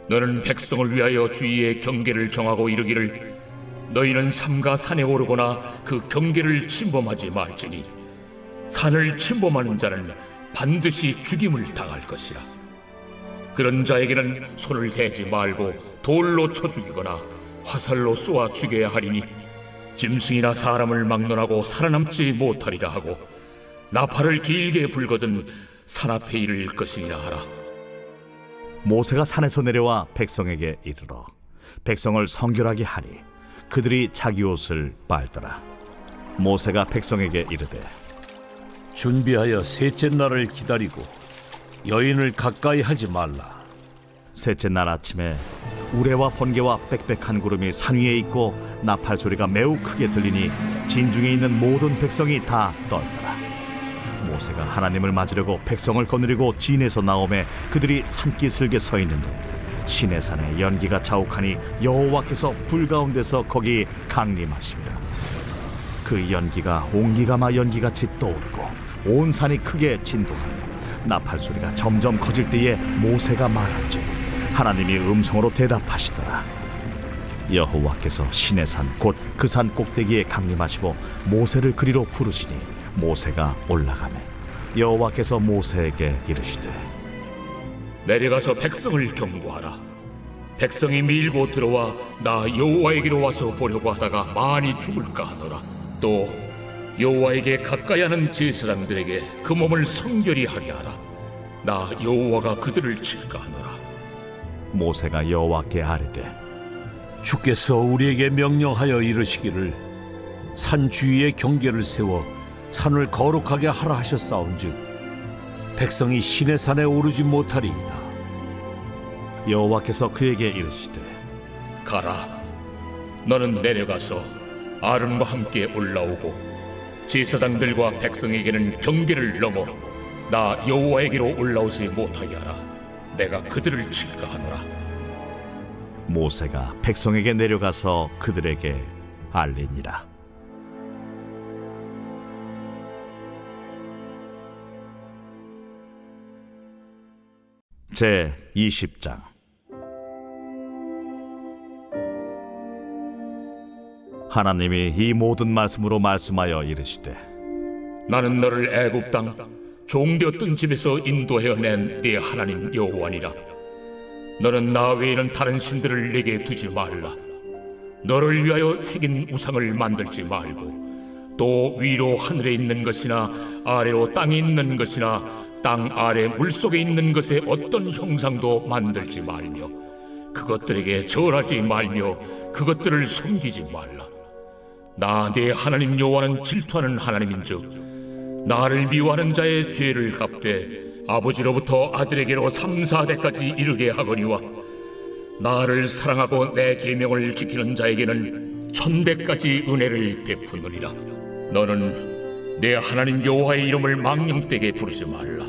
Speaker 3: 너는 백성을 위하여 주위에 경계를 정하고 이르기를 너희는 삼가 산에 오르거나 그 경계를 침범하지 말지니 산을 침범하는 자는 반드시 죽임을 당할 것이라. 그런 자에게는 손을 대지 말고 돌로 쳐 죽이거나 화살로 쏘아 죽여야 하리니 짐승이나 사람을 막론하고 살아남지 못하리라 하고 나팔을 길게 불거든 산 앞에 이를 것이니라 하라.
Speaker 2: 모세가 산에서 내려와 백성에게 이르러 백성을 성결하게 하니 그들이 자기 옷을 빨더라. 모세가 백성에게 이르되
Speaker 4: 준비하여 셋째 날을 기다리고 여인을 가까이 하지 말라.
Speaker 2: 셋째 날 아침에 우레와 번개와 빽빽한 구름이 산 위에 있고 나팔 소리가 매우 크게 들리니 진중에 있는 모든 백성이 다 떨더라. 모세가 하나님을 맞으려고 백성을 거느리고 진에서 나오매 그들이 산기슭에 서 있는데 시내산에 연기가 자욱하니 여호와께서 불 가운데서 거기 강림하심이라. 그 연기가 옹기가마 연기같이 떠오르고 온 산이 크게 진동하며 나팔 소리가 점점 커질 때에 모세가 말한즉 하나님이 음성으로 대답하시더라. 여호와께서 시내산 곧 그 산 꼭대기에 강림하시고 모세를 그리로 부르시니 모세가 올라가매 여호와께서 모세에게 이르시되
Speaker 3: 내려가서 백성을 경고하라. 백성이 밀고 들어와 나 여호와에게로 와서 보려고 하다가 많이 죽을까 하노라. 또 여호와에게 가까이 하는 제사장들에게 그 몸을 성결히 하게 하라. 나 여호와가 그들을 칠까 하노라.
Speaker 2: 모세가 여호와께 아뢰되
Speaker 4: 주께서 우리에게 명령하여 이르시기를 산 주위에 경계를 세워 산을 거룩하게 하라 하셨사온즉 백성이 시내산에 오르지 못하리이다.
Speaker 2: 여호와께서 그에게 이르시되
Speaker 3: 가라. 너는 내려가서 아론과 함께 올라오고 제사장들과 백성에게는 경계를 넘어 나 여호와에게로 올라오지 못하게 하라. 내가 그들을 칠까 하노라.
Speaker 2: 모세가 백성에게 내려가서 그들에게 알리니라. 제 20장. 하나님이 이 모든 말씀으로 말씀하여 이르시되
Speaker 3: 나는 너를 애굽 땅 종되었던 집에서 인도하여 낸 네 하나님 여호와니라. 너는 나 외에는 다른 신들을 내게 두지 말라. 너를 위하여 새긴 우상을 만들지 말고 또 위로 하늘에 있는 것이나 아래로 땅에 있는 것이나 땅 아래 물속에 있는 것에 어떤 형상도 만들지 말며 그것들에게 절하지 말며 그것들을 섬기지 말라. 나 내 하나님 여호와는 질투하는 하나님인즉 나를 미워하는 자의 죄를 갚되 아버지로부터 아들에게로 3, 4대까지 이르게 하거니와 나를 사랑하고 내 계명을 지키는 자에게는 1000대까지 은혜를 베푸느니라. 너는 내 하나님 여호와의 이름을 망령되게 부르지 말라.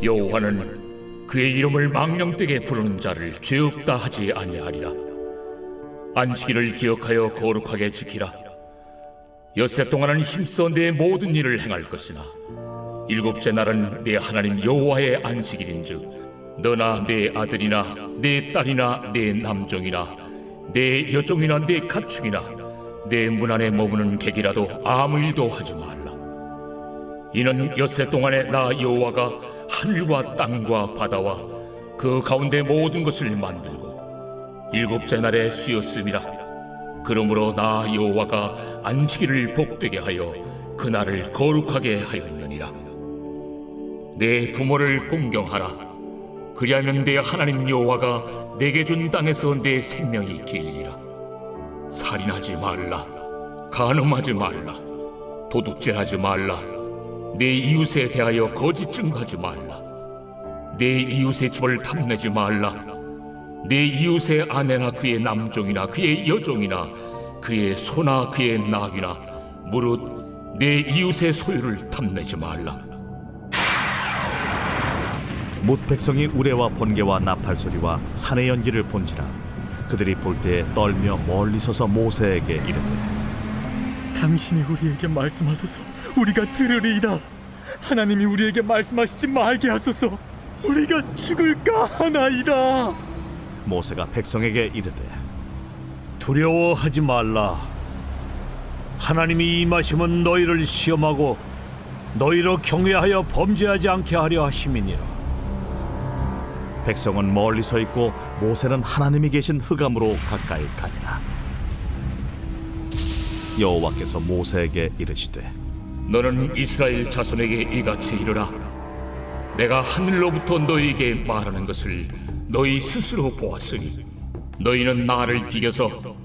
Speaker 3: 여호와는 그의 이름을 망령되게 부르는 자를 죄 없다 하지 아니하리라. 안식일을 기억하여 거룩하게 지키라. 엿새 동안은 힘써 내 모든 일을 행할 것이나 일곱째 날은 내 하나님 여호와의 안식일인즉 너나 내 아들이나 내 딸이나 내 남종이나 내 여종이나 내 가축이나 내 문 안에 머무는 객이라도 아무 일도 하지 말라. 이는 엿새 동안에 나 여호와가 하늘과 땅과 바다와 그 가운데 모든 것을 만들고 일곱째 날에 쉬었음이라. 그러므로 나 여호와가 안식일을 복되게 하여 그날을 거룩하게 하였느니라. 내 부모를 공경하라. 그리하면 내 하나님 여호와가 내게 준 땅에서 내 생명이 길리라. 살인하지 말라. 간음하지 말라. 도둑질하지 말라. 내 이웃에 대하여 거짓 증거하지 말라. 내 이웃의 집을 탐내지 말라. 내 이웃의 아내나 그의 남종이나 그의 여종이나 그의 소나 그의 나귀나 무릇 내 이웃의 소유를 탐내지 말라.
Speaker 2: 뭇 백성이 우레와 번개와 나팔 소리와 산의 연기를 본지라 그들이 볼 때에 떨며 멀리 서서 모세에게 이르되
Speaker 6: 당신이 우리에게 말씀하소서. 우리가 들으리이다. 하나님이 우리에게 말씀하시지 말게 하소서. 우리가 죽을까 하나이다.
Speaker 2: 모세가 백성에게 이르되
Speaker 4: 두려워하지 말라. 하나님이 임하시면 너희를 시험하고 너희로 경외하여 범죄하지 않게 하려 하심이니라.
Speaker 2: 백성은 멀리 서 있고 모세는 하나님이 계신 흑암으로 가까이 가니라. 여호와께서 모세에게 이르시되
Speaker 3: 너는 이스라엘 자손에게 이같이 이르라. 내가 하늘로부터 너희에게 말하는 것을 너희 스스로 보았으니 너희는 나를 비겨서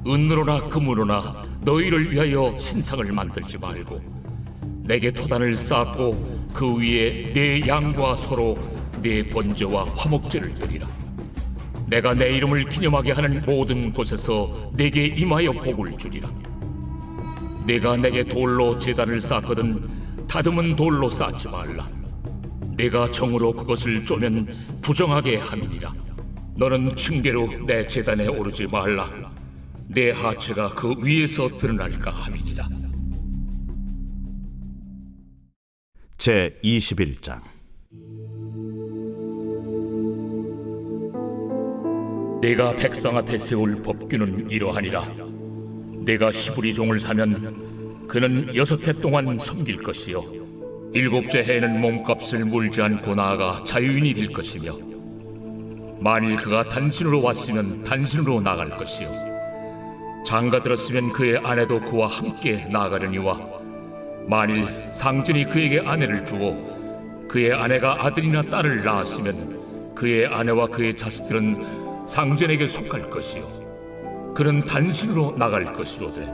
Speaker 3: 은으로나 금으로나 너희를 위하여 신상을 만들지 말고 내게 토단을 쌓고 그 위에 내 양과 소로 내 번제와 화목제를 드리라. 내가 내 이름을 기념하게 하는 모든 곳에서 내게 임하여 복을 주리라. 내가 내게 돌로 제단을 쌓거든 다듬은 돌로 쌓지 말라. 내가 정으로 그것을 쪼면 부정하게 함이니라. 너는 층계로 내 제단에 오르지 말라. 내 하체가 그 위에서 드러날까 함이니라.
Speaker 2: 제 21장
Speaker 3: 내가 백성 앞에 세울 법규는 이러하니라. 내가 히브리 종을 사면 그는 6해 동안 섬길 것이요 7째 해에는 몸값을 물지 않고 나아가 자유인이 될 것이며 만일 그가 단신으로 왔으면 단신으로 나갈 것이요 장가 들었으면 그의 아내도 그와 함께 나가려니와 만일 상전이 그에게 아내를 주고 그의 아내가 아들이나 딸을 낳았으면 그의 아내와 그의 자식들은 상전에게 속할 것이요 그는 단신으로 나갈 것이로되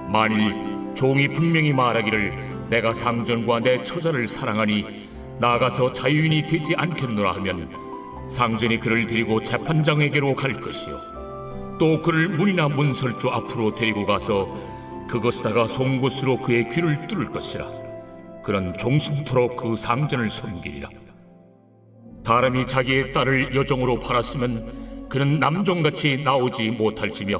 Speaker 3: 만일 종이 분명히 말하기를 내가 상전과 내 처자를 사랑하니 나가서 자유인이 되지 않겠노라 하면 상전이 그를 데리고 재판장에게로 갈 것이요 또 그를 문이나 문설주 앞으로 데리고 가서 그것에다가 송곳으로 그의 귀를 뚫을 것이라. 그는 종신토록 그 상전을 섬기리라. 사람이 자기의 딸을 여종으로 팔았으면 그는 남종같이 나오지 못할지며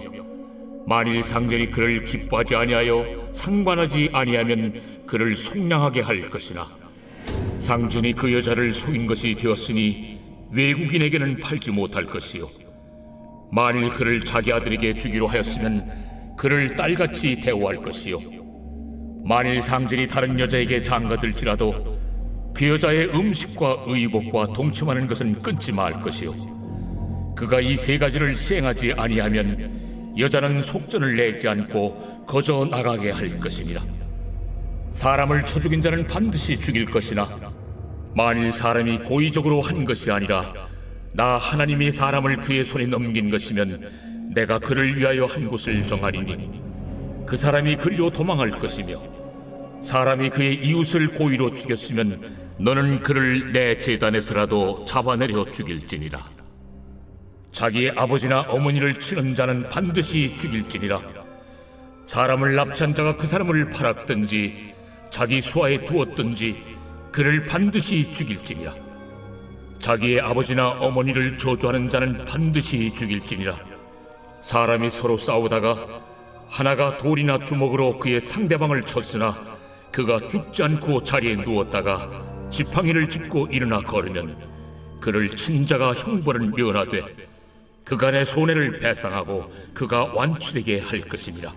Speaker 3: 만일 상전이 그를 기뻐하지 아니하여 상관하지 아니하면 그를 속량하게 할 것이나 상전이 그 여자를 속인 것이 되었으니 외국인에게는 팔지 못할 것이요 만일 그를 자기 아들에게 주기로 하였으면 그를 딸같이 대우할 것이요 만일 상진이 다른 여자에게 장가들지라도 그 여자의 음식과 의복과 동침하는 것은 끊지 말 것이요 그가 이 세 가지를 시행하지 아니하면 여자는 속전을 내지 않고 거저 나가게 할 것이니라. 사람을 쳐 죽인 자는 반드시 죽일 것이나 만일 사람이 고의적으로 한 것이 아니라 나 하나님이 사람을 그의 손에 넘긴 것이면 내가 그를 위하여 한 곳을 정하리니 그 사람이 그리로 도망할 것이며 사람이 그의 이웃을 고의로 죽였으면 너는 그를 내 제단에서라도 잡아내려 죽일지니라. 자기의 아버지나 어머니를 치는 자는 반드시 죽일지니라. 사람을 납치한 자가 그 사람을 팔았든지 자기 수하에 두었든지 그를 반드시 죽일지니라. 자기의 아버지나 어머니를 저주하는 자는 반드시 죽일지니라. 사람이 서로 싸우다가 하나가 돌이나 주먹으로 그의 상대방을 쳤으나 그가 죽지 않고 자리에 누웠다가 지팡이를 짚고 일어나 걸으면 그를 친 자가 형벌을 면하되 그간의 손해를 배상하고 그가 완치되게 할 것입니다.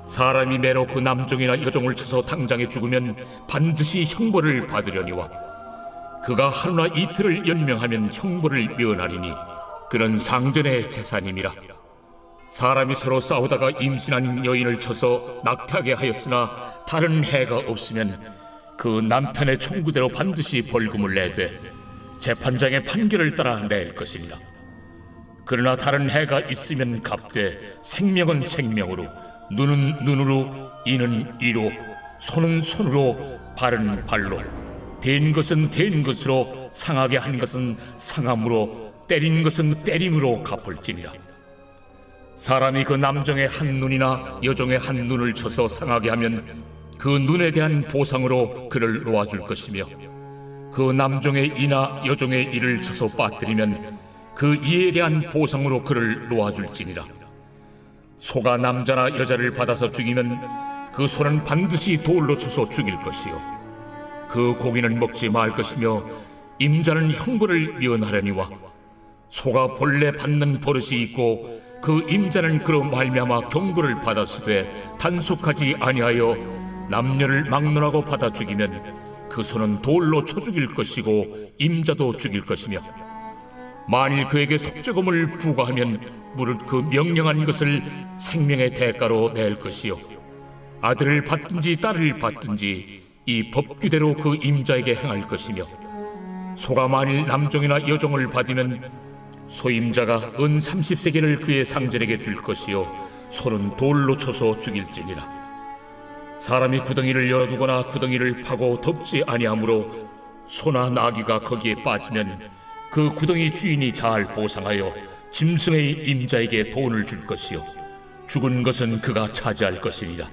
Speaker 3: 사람이 매로 그 남종이나 여종을 쳐서 당장에 죽으면 반드시 형벌을 받으려니와 그가 하루나 이틀을 연명하면 형벌을 면하리니 그는 상전의 재산임이라. 사람이 서로 싸우다가 임신한 여인을 쳐서 낙태하게 하였으나 다른 해가 없으면 그 남편의 청구대로 반드시 벌금을 내되 재판장의 판결을 따라 낼 것입니다. 그러나 다른 해가 있으면 갚되 생명은 생명으로 눈은 눈으로 이는 이로 손은 손으로 발은 발로 된 것은 된 것으로 상하게 한 것은 상함으로 때린 것은 때림으로 갚을지니라. 사람이 그 남종의 한 눈이나 여종의 한 눈을 쳐서 상하게 하면 그 눈에 대한 보상으로 그를 놓아줄 것이며 그 남종의 이나 여종의 이를 쳐서 빠뜨리면 그 이에 대한 보상으로 그를 놓아줄지니라. 소가 남자나 여자를 받아서 죽이면 그 소는 반드시 돌로 쳐서 죽일 것이요 그 고기는 먹지 말 것이며 임자는 형벌을 면하려니와 소가 본래 받는 버릇이 있고 그 임자는 그로 말미암아 경고를 받았으되 단속하지 아니하여 남녀를 막론하고 받아 죽이면 그 소는 돌로 쳐 죽일 것이고 임자도 죽일 것이며 만일 그에게 속죄금을 부과하면 무릇 그 명령한 것을 생명의 대가로 낼 것이요 아들을 받든지 딸을 받든지 이 법규대로 그 임자에게 행할 것이며 소가 만일 남종이나 여종을 받으면 소임자가 은 30세겔을 그의 상전에게 줄 것이요 소는 돌로 쳐서 죽일지니라. 사람이 구덩이를 열어두거나 구덩이를 파고 덮지 아니하므로 소나 나귀가 거기에 빠지면 그 구덩이 주인이 잘 보상하여 짐승의 임자에게 돈을 줄 것이요 죽은 것은 그가 차지할 것이니라.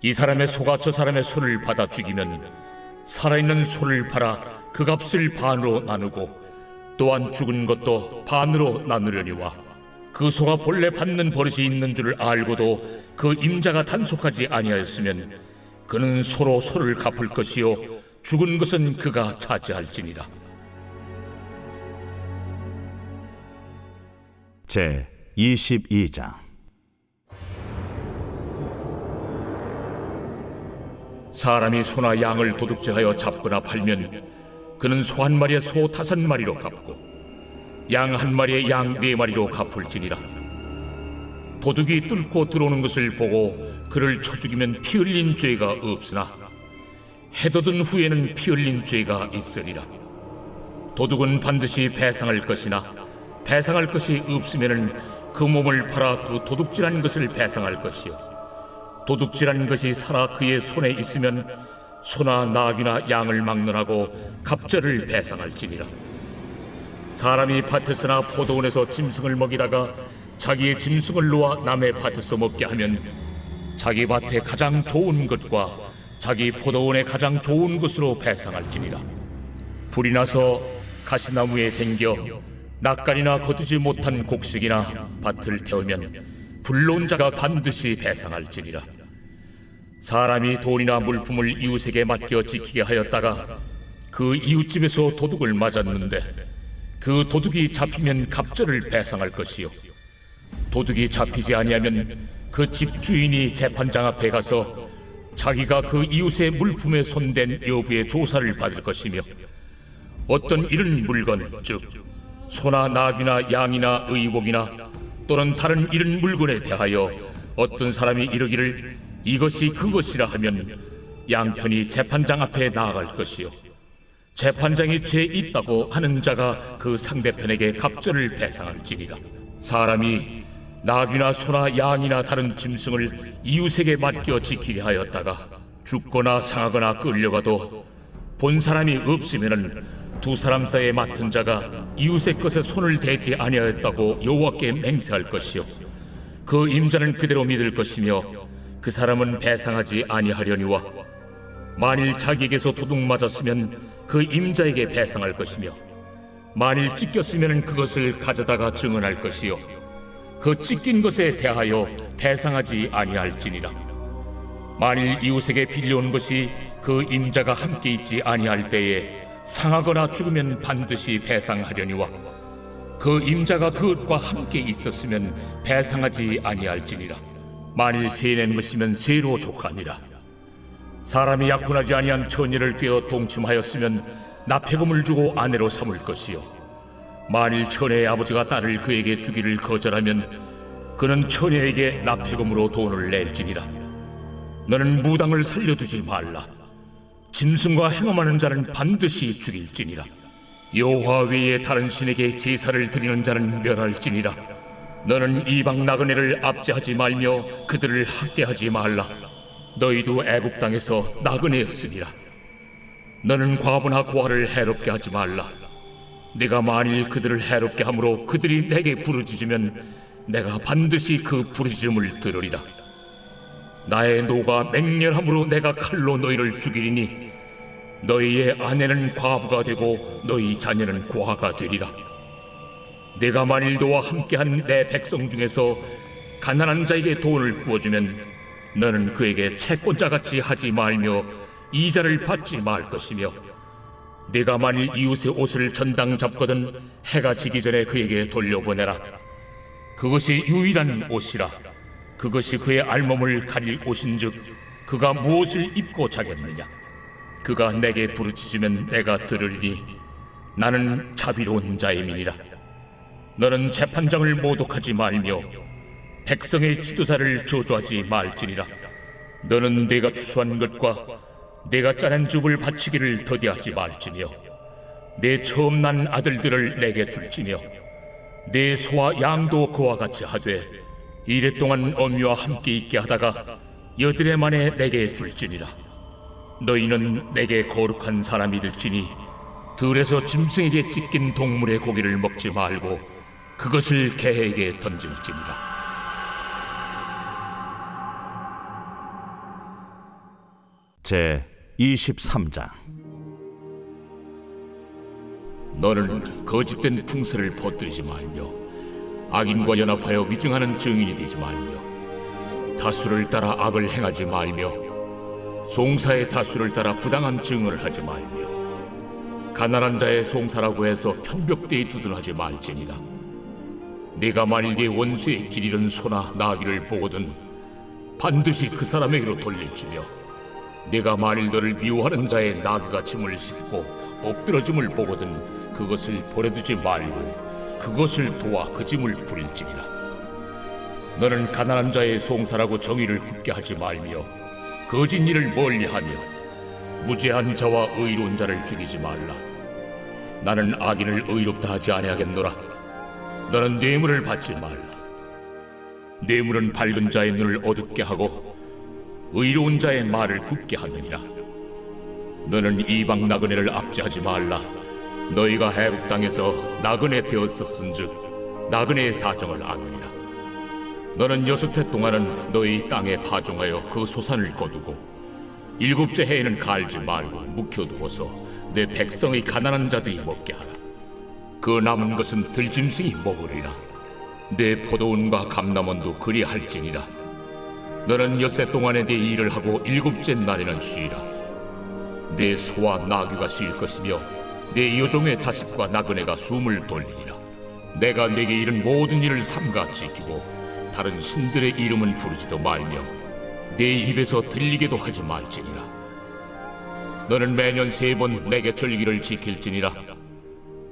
Speaker 3: 이 사람의 소가 저 사람의 소를 받아 죽이면 살아있는 소를 팔아 그 값을 반으로 나누고 또한 죽은 것도 반으로 나누려니와 그 소가 본래 받는 버릇이 있는 줄을 알고도 그 임자가 단속하지 아니하였으면 그는 소로 소를 갚을 것이요 죽은 것은 그가 차지할지니라.
Speaker 2: 제 22장.
Speaker 3: 사람이 소나 양을 도둑질하여 잡거나 팔면 그는 소 한 마리에 소 5마리로 갚고 양 한 마리에 양 4마리로 갚을지니라. 도둑이 뚫고 들어오는 것을 보고 그를 쳐 죽이면 피 흘린 죄가 없으나 해돋은 후에는 피 흘린 죄가 있으리라. 도둑은 반드시 배상할 것이나 배상할 것이 없으면은 그 몸을 팔아 그 도둑질한 것을 배상할 것이요 도둑질한 것이 살아 그의 손에 있으면 소나 나귀나 양을 막론하고 갑절을 배상할지니라. 사람이 밭에서나 포도원에서 짐승을 먹이다가 자기의 짐승을 놓아 남의 밭에서 먹게 하면 자기 밭에 가장 좋은 것과 자기 포도원에 가장 좋은 것으로 배상할지니라. 불이 나서 가시나무에 댕겨 낯간이나 거두지 못한 곡식이나 밭을 태우면 불러온 자가 반드시 배상할지니라. 사람이 돈이나 물품을 이웃에게 맡겨 지키게 하였다가 그 이웃집에서 도둑을 맞았는데 그 도둑이 잡히면 갑절을 배상할 것이요 도둑이 잡히지 아니하면 그 그 집주인이 재판장 앞에 가서 자기가 그 이웃의 물품에 손댄 여부의 조사를 받을 것이며 어떤 이런 물건, 즉 소나 나귀나 양이나 의복이나 또는 다른 이런 물건에 대하여 어떤 사람이 이르기를 이것이 그것이라 하면 양편이 재판장 앞에 나아갈 것이요 재판장이 죄 있다고 하는 자가 그 상대편에게 갑절을 배상할지니라. 사람이 나귀나 소나 양이나 다른 짐승을 이웃에게 맡겨 지키게 하였다가 죽거나 상하거나 끌려가도 본 사람이 없으면은 두 사람 사이에 맡은 자가 이웃의 것에 손을 대지 아니하였다고 여호와께 맹세할 것이요 그 임자는 그대로 믿을 것이며 그 사람은 배상하지 아니하려니와 만일 자기에게서 도둑 맞았으면 그 임자에게 배상할 것이며 만일 찢겼으면 그것을 가져다가 증언할 것이요 그 찢긴 것에 대하여 배상하지 아니할지니라. 만일 이웃에게 빌려온 것이 그 임자가 함께 있지 아니할 때에 상하거나 죽으면 반드시 배상하려니와 그 임자가 그것과 함께 있었으면 배상하지 아니할지니라. 만일 세낸 것이면 세로 족하니라. 사람이 약혼하지 아니한 처녀를 꿰어 동침하였으면 납폐금을 주고 아내로 삼을 것이요 만일 처녀의 아버지가 딸을 그에게 주기를 거절하면 그는 처녀에게 납폐금으로 돈을 낼지니라. 너는 무당을 살려두지 말라. 짐승과 행음하는 자는 반드시 죽일지니라. 여호와 외에 다른 신에게 제사를 드리는 자는 멸할지니라. 너는 이방 나그네를 압제하지 말며 그들을 학대하지 말라. 너희도 애굽 땅에서 나그네였으니라. 너는 과부나 고아를 해롭게 하지 말라. 내가 만일 그들을 해롭게 함으로 그들이 내게 부르짖으면 내가 반드시 그 부르짖음을 들으리라. 나의 노가 맹렬함으로 내가 칼로 너희를 죽이리니 너희의 아내는 과부가 되고 너희 자녀는 고아가 되리라. 내가 만일 너와 함께한 내 백성 중에서 가난한 자에게 돈을 구워주면 너는 그에게 채권자같이 하지 말며 이자를 받지 말 것이며 네가 만일 이웃의 옷을 전당 잡거든 해가 지기 전에 그에게 돌려보내라. 그것이 유일한 옷이라. 그것이 그의 알몸을 가릴 옷인즉 그가 무엇을 입고 자겠느냐. 그가 내게 부르짖으면 내가 들으리니 나는 자비로운 자임이니라. 너는 재판장을 모독하지 말며 백성의 지도자를 저주하지 말지니라. 너는 내가 추수한 것과 내가 짜낸 즙을 바치기를 더디하지 말지며 내 처음 난 아들들을 내게 줄지며 내 소와 양도 그와 같이 하되 이랫동안 어미와 함께 있게 하다가 여드레 만에 내게 줄지니라. 너희는 내게 거룩한 사람이 될지니 들에서 짐승에게 찢긴 동물의 고기를 먹지 말고 그것을 개에게 던질지니라.
Speaker 2: 제 23장.
Speaker 3: 너는 거짓된 풍설을 퍼뜨리지 말며 악인과 연합하여 위증하는 증인이 되지 말며 다수를 따라 악을 행하지 말며 송사의 다수를 따라 부당한 증언을 하지 말며 가난한 자의 송사라고 해서 편벽대에 두둔하지 말지니라. 네가 만일 네 원수의 길 잃은 소나 나귀를 보거든 반드시 그 사람에게로 돌릴지며 네가 만일 너를 미워하는 자의 나귀가 짐을 싣고 엎드러짐을 보거든 그것을 버려두지 말고 그것을 도와 그 짐을 부릴지니라. 너는 가난한 자의 송사라고 정의를 굳게 하지 말며 거짓 일을 멀리하며 무죄한 자와 의로운 자를 죽이지 말라. 나는 악인을 의롭다 하지 아니하겠노라. 너는 뇌물을 받지 말라. 뇌물은 밝은 자의 눈을 어둡게 하고 의로운 자의 말을 굽게 하느니라. 너는 이방 나그네를 압제하지 말라. 너희가 애굽 땅에서 나그네 되었었은즉 나그네의 사정을 아느니라. 너는 6해 동안은 너희 땅에 파종하여 그 소산을 거두고 7째 해에는 갈지 말고 묵혀두어서 내 백성의 가난한 자들이 먹게 하라. 그 남은 것은 들짐승이 먹으리라. 내 포도원과 감람원도 그리할지니라. 너는 6해 동안에 네 일을 하고 7째 날에는 쉬라. 내 소와 나귀가 쉴 것이며 내 여종의 자식과 나그네가 숨을 돌리리라. 내가 네게 이른 모든 일을 삼가 지키고 다른 신들의 이름은 부르지도 말며 내 입에서 들리게도 하지 말지니라. 너는 매년 3번 내게 절기를 지킬지니라.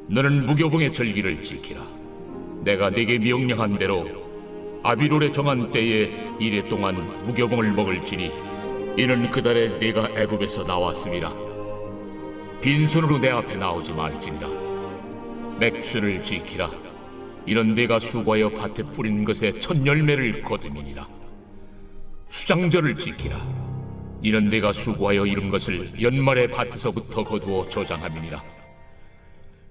Speaker 3: 너는 무교봉의 절기를 지키라. 내가 네게 명령한 대로 아비롤에 정한 때에 이래 동안 무교봉을 먹을지니 이는 그 달에 네가 애굽에서 나왔음이라. 빈손으로 내 앞에 나오지 말지니라. 맥주를 지키라. 이는 네가 수고하여 밭에 뿌린 것의 첫 열매를 거두미니라. 수장절을 지키라. 이는 네가 수고하여 이룬 것을 연말에 밭에서부터 거두어 저장함이니라.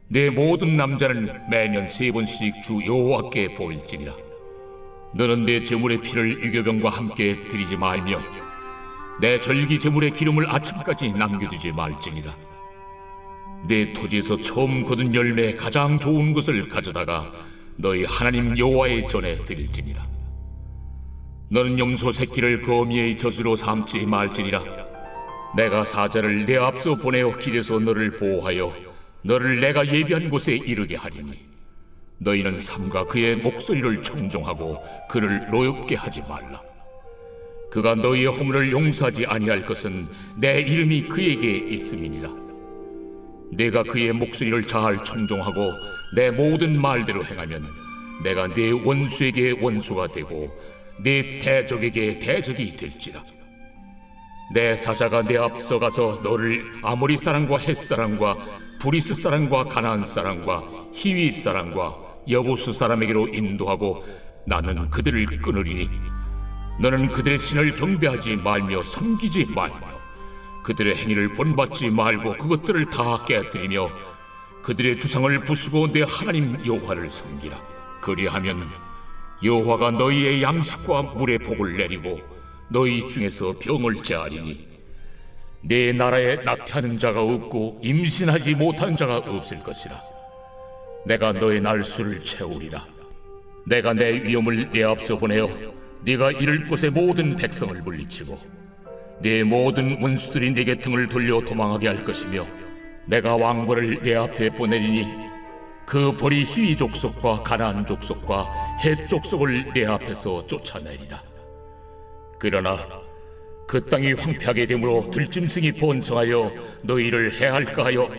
Speaker 3: 내 모든 남자는 매년 3번씩 주 여호와께 보일지니라. 너는 내 제물의 피를 유교병과 함께 드리지 말며 내 절기 제물의 기름을 아침까지 남겨두지 말지니라. 내 토지에서 처음 거둔 열매 가장 좋은 것을 가져다가 너희 하나님 여호와의 전에 드릴지니라. 너는 염소 새끼를 거미의 젖으로 삼지 말지니라. 내가 사자를 내 앞서 보내어 길에서 너를 보호하여 너를 내가 예비한 곳에 이르게 하리니 너희는 삼가 그의 목소리를 청종하고 그를 노엽게 하지 말라. 그가 너희의 허물을 용서하지 아니할 것은 내 이름이 그에게 있음이니라. 내가 그의 목소리를 잘 청종하고 내 모든 말대로 행하면 내가 네 원수에게 원수가 되고 네 대적에게 대적이 될지라. 내 사자가 내 앞서 가서 너를 아모리 사람과 헷 사람과 브리스 사람과 가나안 사람과 히위 사람과 여부수 사람에게로 인도하고 나는 그들을 끊으리니 너는 그들의 신을 경배하지 말며 섬기지 말며 그들의 행위를 본받지 말고 그것들을 다 깨뜨리며 그들의 주상을 부수고 내 하나님 여호와를 섬기라. 그리하면 여호와가 너희의 양식과 물의 복을 내리고 너희 중에서 병을 제하리니 내 나라에 낙태하는 자가 없고 임신하지 못하는 자가 없을 것이라. 내가 너의 날수를 채우리라. 내가 내 위엄을 내 앞서 보내어 네가 이를 곳의 모든 백성을 물리치고 네 모든 원수들이 네게 등을 돌려 도망하게 할 것이며 내가 왕벌을 내 앞에 보내리니 그 벌이 히위 족속과 가나안 족속과 헷 족속을 내 앞에서 쫓아내리라. 그러나 그 땅이 황폐하게 되므로 들짐승이 번성하여 너희를 해할까 하여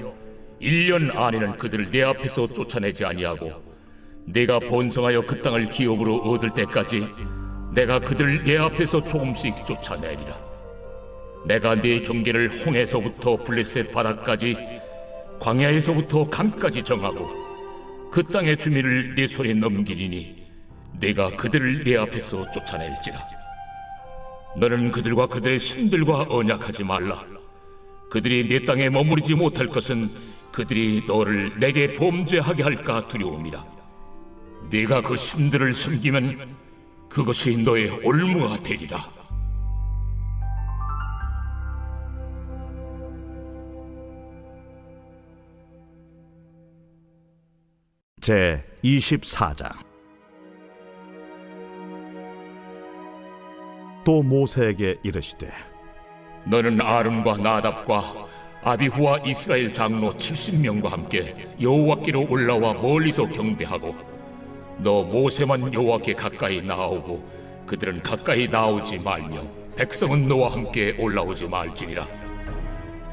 Speaker 3: 1년 안에는 그들을 내 앞에서 쫓아내지 아니하고 내가 번성하여 그 땅을 기업으로 얻을 때까지 내가 그들을 내 앞에서 조금씩 쫓아내리라. 내가 네 경계를 홍해서부터 블레셋 바다까지 광야에서부터 강까지 정하고 그 땅의 주민을 네 손에 넘기리니 내가 그들을 내 앞에서 쫓아낼지라. 너는 그들과 그들의 신들과 언약하지 말라. 그들이 내 땅에 머무르지 못할 것은 그들이 너를 내게 범죄하게 할까 두려움이라. 네가 그 신들을 섬기면 그것이 너의 올무가 되리라.
Speaker 2: 제 24장. 또 모세에게 이르시되
Speaker 3: 너는 아론과 나답과 아비후와 이스라엘 장로 70명과 함께 여호와께로 올라와 멀리서 경배하고 너 모세만 여호와께 가까이 나오고 그들은 가까이 나오지 말며 백성은 너와 함께 올라오지 말지니라.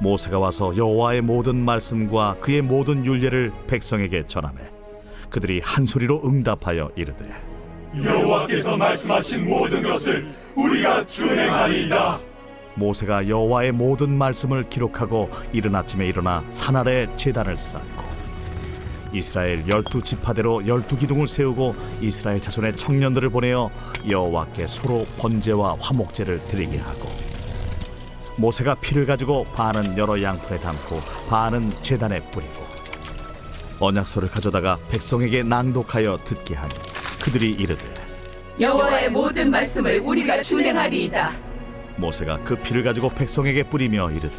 Speaker 2: 모세가 와서 여호와의 모든 말씀과 그의 모든 율례를 백성에게 전하매 그들이 한 소리로 응답하여 이르되
Speaker 6: 여호와께서 말씀하신 모든 것을 우리가 준행하리이다.
Speaker 2: 모세가 여호와의 모든 말씀을 기록하고 이른 아침에 일어나 산 아래 제단을 쌓고 이스라엘 12지파대로 12기둥을 세우고 이스라엘 자손의 청년들을 보내어 여호와께 소로 번제와 화목제를 드리게 하고 모세가 피를 가지고 반은 여러 양푼에 담고 반은 제단에 뿌리고 언약서를 가져다가 백성에게 낭독하여 듣게 하니 그들이 이르되
Speaker 8: 여호와의 모든 말씀을 우리가 준행하리이다.
Speaker 2: 모세가 그 피를 가지고 백성에게 뿌리며 이르되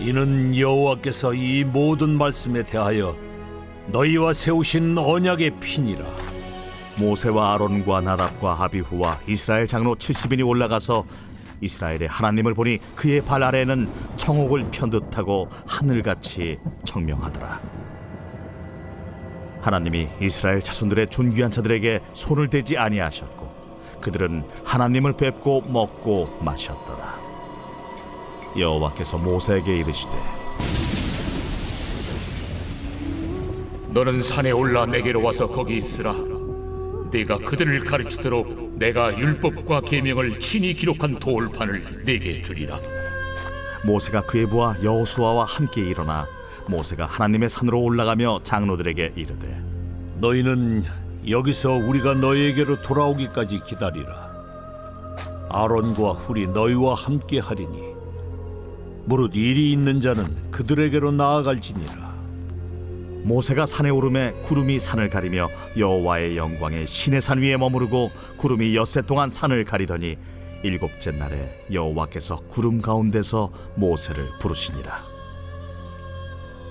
Speaker 4: 이는 여호와께서 이 모든 말씀에 대하여 너희와 세우신 언약의 피니라.
Speaker 2: 모세와 아론과 나답과 아비후와 이스라엘 장로 70인이 올라가서 이스라엘의 하나님을 보니 그의 발 아래는 청옥을 편 듯하고 하늘같이 청명하더라. 하나님이 이스라엘 자손들의 존귀한 자들에게 손을 대지 아니하셨고 그들은 하나님을 뵙고 먹고 마셨더라. 여호와께서 모세에게 이르시되
Speaker 3: 너는 산에 올라 내게로 와서 거기 있으라. 네가 그들을 가르치도록 내가 율법과 계명을 친히 기록한 돌판을 네게 주리라.
Speaker 2: 모세가 그의 부하 여호수아와 함께 일어나 모세가 하나님의 산으로 올라가며 장로들에게 이르되
Speaker 4: 너희는 여기서 우리가 너희에게로 돌아오기까지 기다리라. 아론과 훌이 너희와 함께 하리니 무릇 일이 있는 자는 그들에게로 나아갈지니라.
Speaker 2: 모세가 산에 오르매 구름이 산을 가리며 여호와의 영광에 시내산 위에 머무르고 구름이 엿새 동안 산을 가리더니 일곱째 날에 여호와께서 구름 가운데서 모세를 부르시니라.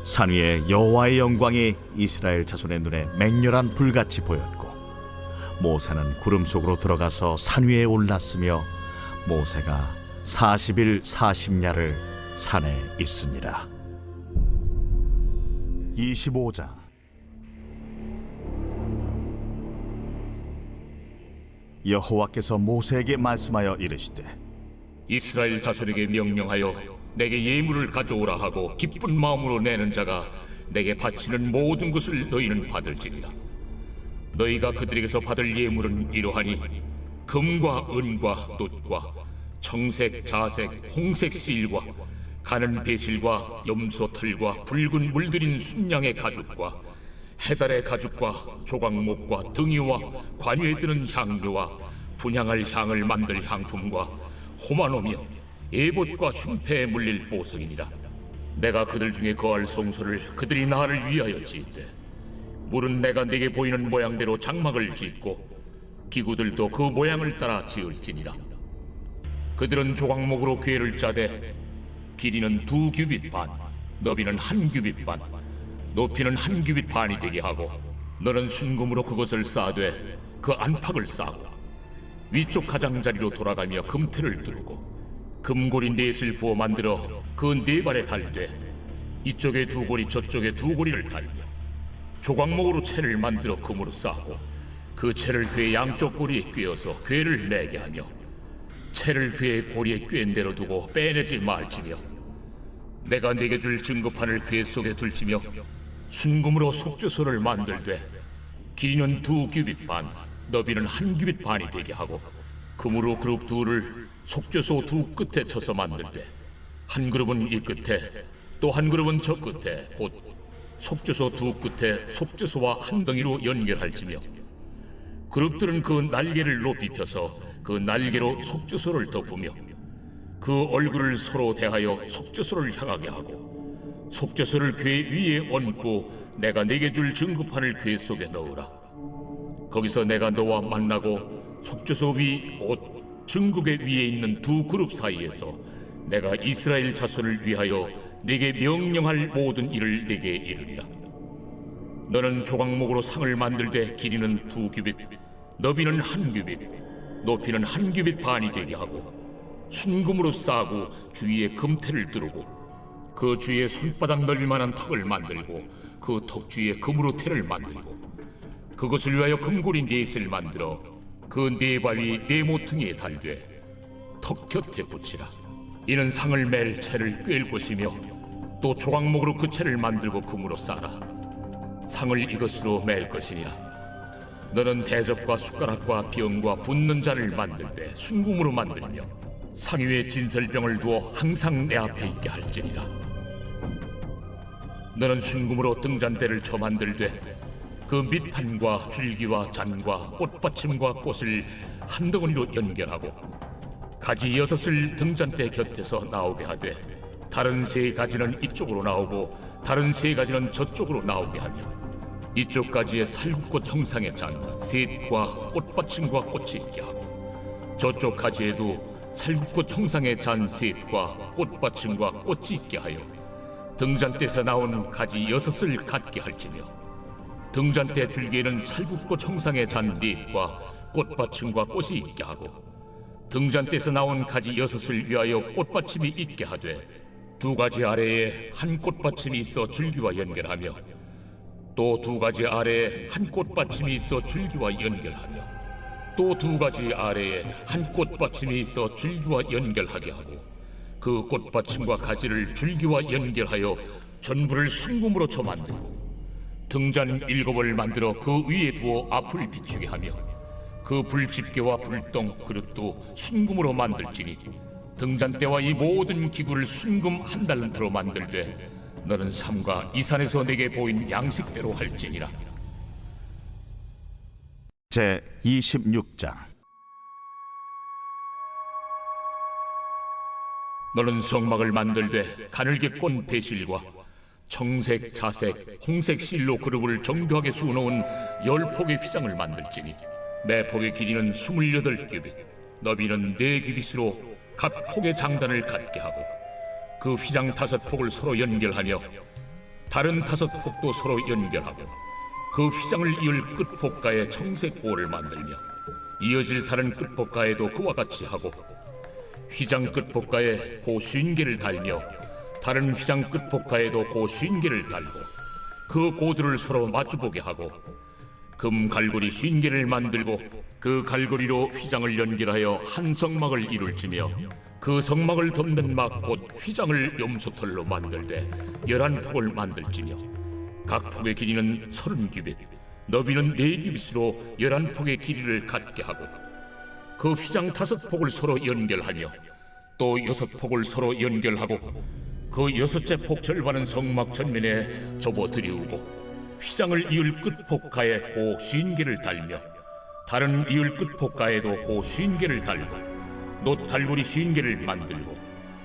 Speaker 2: 산 위에 여호와의 영광이 이스라엘 자손의 눈에 맹렬한 불같이 보였고 모세는 구름 속으로 들어가서 산 위에 올랐으며 모세가 40일 40야를 산에 있으니라. 25장. 여호와께서 모세에게 말씀하여 이르시되
Speaker 3: 이스라엘 자손에게 명령하여 내게 예물을 가져오라 하고 기쁜 마음으로 내는 자가 내게 바치는 모든 것을 너희는 받을지니라. 너희가 그들에게서 받을 예물은 이러하니 금과 은과 놋과 청색, 자색, 홍색 실과 가는 배실과 염소 털과 붉은 물들인 순양의 가죽과 해달의 가죽과 조각목과 등이와 관유에 드는 향료와 분향할 향을 만들 향품과 호마노며 에봇과 흉패에 물릴 보석이니라. 내가 그들 중에 거할 성소를 그들이 나를 위하여 지을 물은 내가 네게 보이는 모양대로 장막을 짓고 기구들도 그 모양을 따라 지을지니라. 그들은 조각목으로 궤를 짜되 길이는 2규빗 반, 너비는 1규빗 반, 높이는 1규빗 반이 되게 하고 너는 순금으로 그것을 쌓되 그 안팎을 쌓고 위쪽 가장자리로 돌아가며 금틀을 뚫고 금고리 넷을 부어 만들어 그 네 발에 달되 이쪽에 2고리 저쪽에 2고리를 달며 조각목으로 채를 만들어 금으로 쌓고 그 채를 궤 양쪽 고리에 꿰어서 궤를 내게 하며 채를 궤의 고리에 꿰은 대로 두고 빼내지 말지며 내가 네게 줄 증거판을 궤 속에 둘지며 순금으로 속죄소를 만들되 길이는 2규빗 반, 너비는 1규빗 반이 되게 하고 금으로 그룹 둘을 속죄소 2 끝에 쳐서 만들되 한 그룹은 이 끝에 또 한 그룹은 저 끝에 곧 속죄소 2 끝에 속죄소와 한 덩이로 연결할지며 그룹들은 그 날개를 높이 펴서 그 날개로 속죄소를 덮으며 그 얼굴을 서로 대하여 속죄소를 향하게 하고 속죄소를 궤 위에 얹고 내가 네게 줄 증거판을 궤 속에 넣으라. 거기서 내가 너와 만나고 속죄소 위 옷 증거궤 위에 있는 2 그룹 사이에서 내가 이스라엘 자손을 위하여 네게 명령할 모든 일을 네게 이르리라. 너는 조각목으로 상을 만들되 길이는 2규빗, 너비는 1규빗, 높이는 1규빗 반이 되게 하고 순금으로 싸고 주위에 금테를 두르고 그 주위에 손바닥 넓이만한 턱을 만들고 그 턱 주위에 금으로 테를 만들고 그것을 위하여 금고리 넷을 만들어 그 네 발 위 네 모퉁이에 달되 턱 곁에 붙이라. 이는 상을 맬 채를 꿰을 것이며 또 조각목으로 그 채를 만들고 금으로 싸라. 상을 이것으로 맬 것이니라. 너는 대접과 숟가락과 병과 붓는 잔을 만들 때 순금으로 만들며 상 위에 진설병을 두어 항상 내 앞에 있게 할지니라. 너는 순금으로 등잔대를 쳐 만들되 그 밑판과 줄기와 잔과 꽃받침과 꽃을 한 덩어리로 연결하고 가지 6을 등잔대 곁에서 나오게 하되 다른 3가지는 이쪽으로 나오고 다른 3가지는 저쪽으로 나오게 하며 이쪽 가지에 살구꽃 형상의 잔 셋과 꽃받침과 꽃이 있게 하고 저쪽 가지에도 살구꽃 형상의 잔 셋과 꽃받침과 꽃이 있게 하여 등잔대에서 나온 가지 6을 갖게 할지며 등잔대 줄기에는 살구꽃 형상의 잔 넷과 꽃받침과 꽃이 있게 하고 등잔대에서 나온 가지 6을 위하여 꽃받침이 있게 하되 2가지 아래에 한 꽃받침이 있어 줄기와 연결하며 또 2가지 아래에 한 꽃받침이 있어 줄기와 연결하며 또 두 가지 아래에 한 꽃받침이 있어 줄기와 연결하게 하고 그 꽃받침과 가지를 줄기와 연결하여 전부를 순금으로 쳐 만들고 등잔 7을 만들어 그 위에 두어 앞을 비추게 하며 그 불집게와 불똥 그릇도 순금으로 만들지니 등잔대와 이 모든 기구를 순금 한 달란트로 만들되 너는 삼가 이 산에서 내게 보인 양식대로 할지니라.
Speaker 2: 제 26장.
Speaker 3: 너는 성막을 만들되 가늘게 꼰 배실과 청색, 자색, 홍색 실로 그룹을 정교하게 수놓은 10폭의 휘장을 만들지니 매 폭의 길이는 28규빗, 너비는 4규빗으로 각 폭의 장단을 갖게 하고 그 휘장 5폭을 서로 연결하며 다른 5폭도 서로 연결하고 그 휘장을 이을 끝폭가에 청색 고를 만들며 이어질 다른 끝폭가에도 그와 같이 하고 휘장 끝폭가에 고 50개를 달며 다른 휘장 끝폭가에도 고 50개를 달고 그 고들을 서로 마주보게 하고 금 갈고리 50개를 만들고 그 갈고리로 휘장을 연결하여 한 성막을 이룰지며 그 성막을 덮는 막 곧 휘장을 염소털로 만들되 11폭을 만들지며 각 폭의 길이는 30규빗, 너비는 4규빗으로 11폭의 길이를 갖게 하고 그 휘장 5폭을 서로 연결하며 또 6폭을 서로 연결하고 그 6째 폭 절반은 성막 전면에 접어 들이우고 휘장을 이을 끝폭가에 고 50개를 달며 다른 이을 끝폭가에도 고 50개를 달고 놋 갈고리 50개를 만들고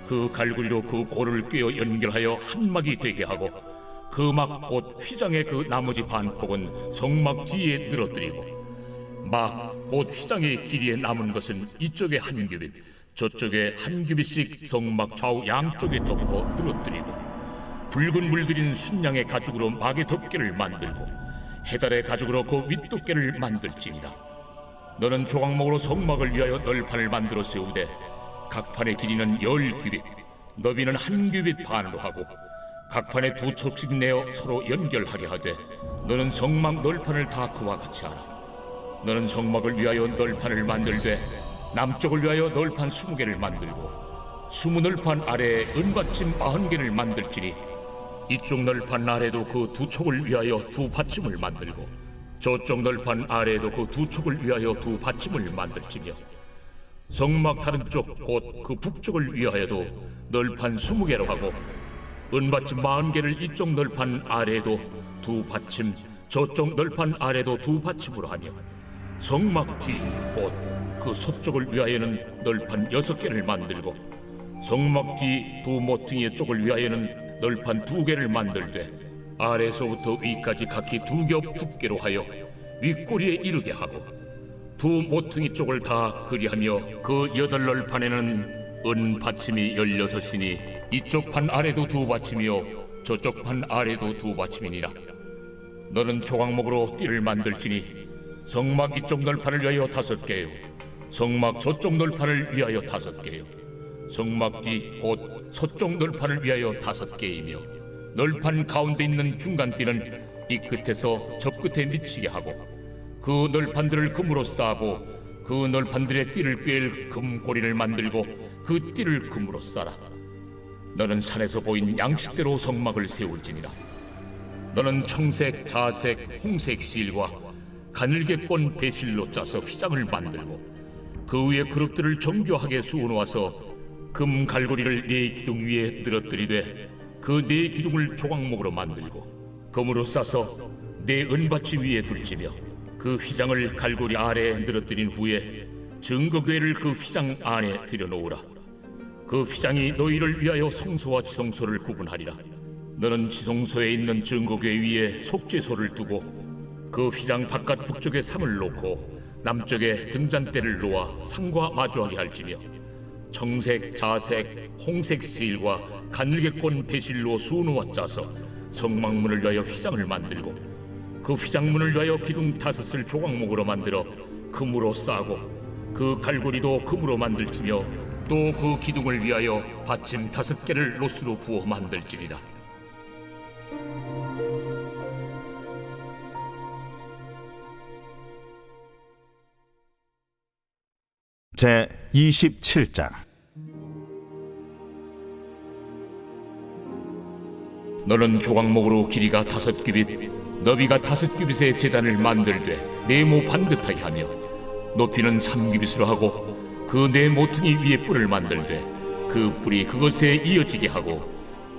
Speaker 3: 그 갈고리로 그 고를 꿰어 연결하여 한 막이 되게 하고 그 막 곧 휘장의 그 나머지 반폭은 성막 뒤에 늘어뜨리고 막 곧 휘장의 길이에 남은 것은 이쪽에 한 규빗 저쪽에 한 규빗씩 성막 좌우 양쪽에 덮어 늘어뜨리고 붉은 물들인 순양의 가죽으로 막의 덮개를 만들고 해달의 가죽으로 그 윗덮개를 만들지니라. 너는 조각목으로 성막을 위하여 널판을 만들어 세우되 각 판의 길이는 10규빗, 너비는 한 규빗 반으로 하고 각 판에 2척씩 내어 서로 연결하게 하되 너는 성막 널판을 다 그와 같이 하라. 너는 성막을 위하여 널판을 만들되 남쪽을 위하여 널판 20개를 만들고 20널판 아래에 은받침 40개를 만들지니 이쪽 널판 아래도 그 2촉을 위하여 2받침을 만들고 저쪽 널판 아래에도 그 2촉을 위하여 2받침을 만들지며 성막 다른 쪽 곧 그 북쪽을 위하여도 널판 20개로 하고 은받침 40개를 이쪽 널판 아래에도 2받침 저쪽 널판 아래도 2받침으로 하며 성막 뒤 곧 그 서쪽을 위하여는 널판 6개를 만들고 성막 뒤 2 모퉁이의 쪽을 위하여는 널판 2개를 만들되 아래에서부터 위까지 각기 2겹 두께로 하여 윗꼬리에 이르게 하고 2 모퉁이 쪽을 다 그리하며 그 8널판에는 은 받침이 16이니 이쪽 판 아래도 2받침이요 저쪽 판 아래도 2받침이니라. 너는 조각목으로 띠를 만들지니 성막 이쪽 널판을 위하여 5개요 성막 저쪽 널판을 위하여 5개요 성막 뒤 곧 서쪽 널판을 위하여 5개이며 널판 가운데 있는 중간띠는 이 끝에서 저 끝에 미치게 하고 그 널판들을 금으로 싸고 그 널판들의 띠를 꿰일 금고리를 만들고 그 띠를 금으로 싸라. 너는 산에서 보인 양식대로 성막을 세울지니라. 너는 청색, 자색, 홍색 실과 가늘게 꼰 배실로 짜서 휘장을 만들고 그 위에 그릇들을 정교하게 수놓아서 금 갈고리를 4기둥 위에 늘어뜨리되 그 4기둥을 조각목으로 만들고 금으로 싸서 4 은받침 위에 둘지며 그 휘장을 갈고리 아래에 늘어뜨린 후에 증거궤를 그 휘장 안에 들여놓으라. 그 휘장이 너희를 위하여 성소와 지성소를 구분하리라. 너는 지성소에 있는 증거궤 위에 속죄소를 두고 그 휘장 바깥 북쪽에 상을 놓고 남쪽에 등잔대를 놓아 상과 마주하게 할지며 청색, 자색, 홍색 실과 가늘게 꼰 배실로 수놓아 짜서 성막문을 위하여 휘장을 만들고 그 휘장문을 위하여 기둥 5을 조각목으로 만들어 금으로 싸고 그 갈고리도 금으로 만들지며 또 그 기둥을 위하여 받침 5개를 롯으로 부어 만들지니라.
Speaker 2: 제 27장.
Speaker 3: 너는 조각목으로 길이가 5규빗, 너비가 5규빗의 제단을 만들되 네모 반듯하게 하며 높이는 3규빗으로 하고 그 네 모퉁이 위에 뿔을 만들되 그 뿔이 그것에 이어지게 하고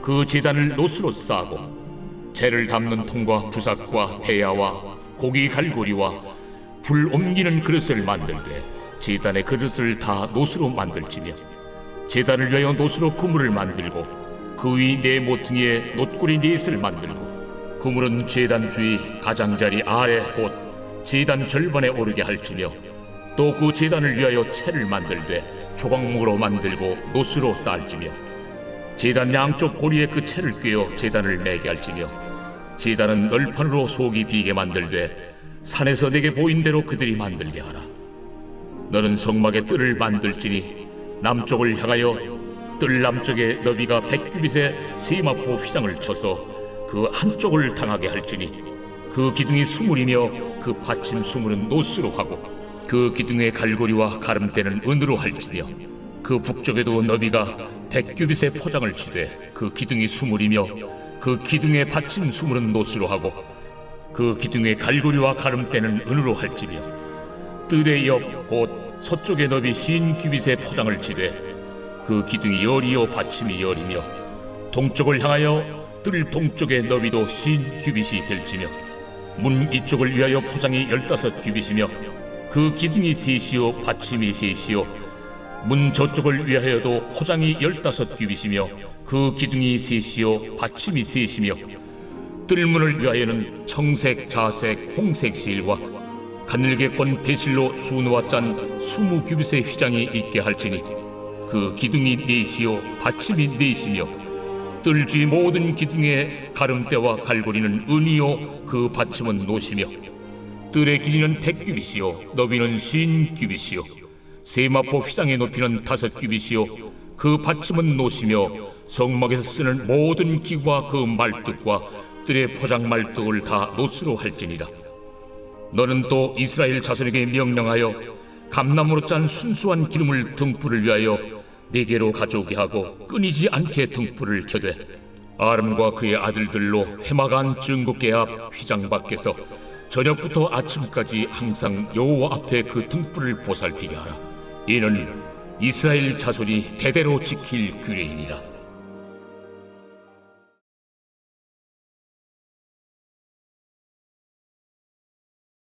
Speaker 3: 그 제단을 노스로 쌓고 재를 담는 통과 부삭과 대야와 고기 갈고리와 불 옮기는 그릇을 만들되 제단의 그릇을 다 노스로 만들지며 제단을 위하여 노스로 그물을 만들고 그 위 네 모퉁이에 놋고리 넷을 만들고 그물은 제단 주위 가장자리 아래 곧 제단 절반에 오르게 할지며 또 그 제단을 위하여 채를 만들되 조각목으로 만들고 노스로 쌓을지며 제단 양쪽 고리에 그 채를 꿰어 제단을 매게 할지며 제단은 널판으로 속이 비게 만들되 산에서 내게 보인 대로 그들이 만들게 하라. 너는 성막에 뜰을 만들지니 남쪽을 향하여 뜰 남쪽에 너비가 100규빗의 세마포 휘장을 쳐서 그 한쪽을 당하게 할지니 그 기둥이 수물이며 그 받침 수물은 노스로 하고 그 기둥의 갈고리와 가름대는 은으로 할지며 그 북쪽에도 너비가 100규빗의 포장을 치되 그 기둥이 수물이며 그 기둥의 받침 수물은 노스로 하고 그 기둥의 갈고리와 가름대는 은으로 할지며 뜰의 옆 곧 서쪽의 너비 50규빗의 포장을 치되 그 기둥이 열이요 받침이 열이며 동쪽을 향하여 뜰 동쪽의 너비도 50규빗이 될지며 문 이쪽을 위하여 포장이 15규빗이며 그 기둥이 셋이요 받침이 셋이요 문 저쪽을 위하여도 포장이 15규빗이며 그 기둥이 셋이요 받침이 셋이며 뜰문을 위하여는 청색, 자색, 홍색 실과 가늘게 꼰 배실로 수놓아 짠 20규빗의 휘장이 있게 할지니 그 기둥이 넷이요 받침이 넷이며 뜰 주위 모든 기둥의 가름대와 갈고리는 은이요 그 받침은 노시며 뜰의 길이는 100규빗이요 너비는 50규빗이요 세마포 휘장의 높이는 5규빗이요 그 받침은 노시며 성막에서 쓰는 모든 기구와 그 말뚝과 뜰의 포장 말뚝을 다 노스로 할지니라. 너는 또 이스라엘 자손에게 명령하여 감나무로 짠 순수한 기름을 등불을 위하여 네게로 가져오게 하고 끊이지 않게 등불을 켜되 아름과 그의 아들들로 회막안 증거궤 앞 휘장 밖에서 저녁부터 아침까지 항상 여호와 앞에 그 등불을 보살피게 하라. 이는 이스라엘 자손이 대대로 지킬 규례이니라.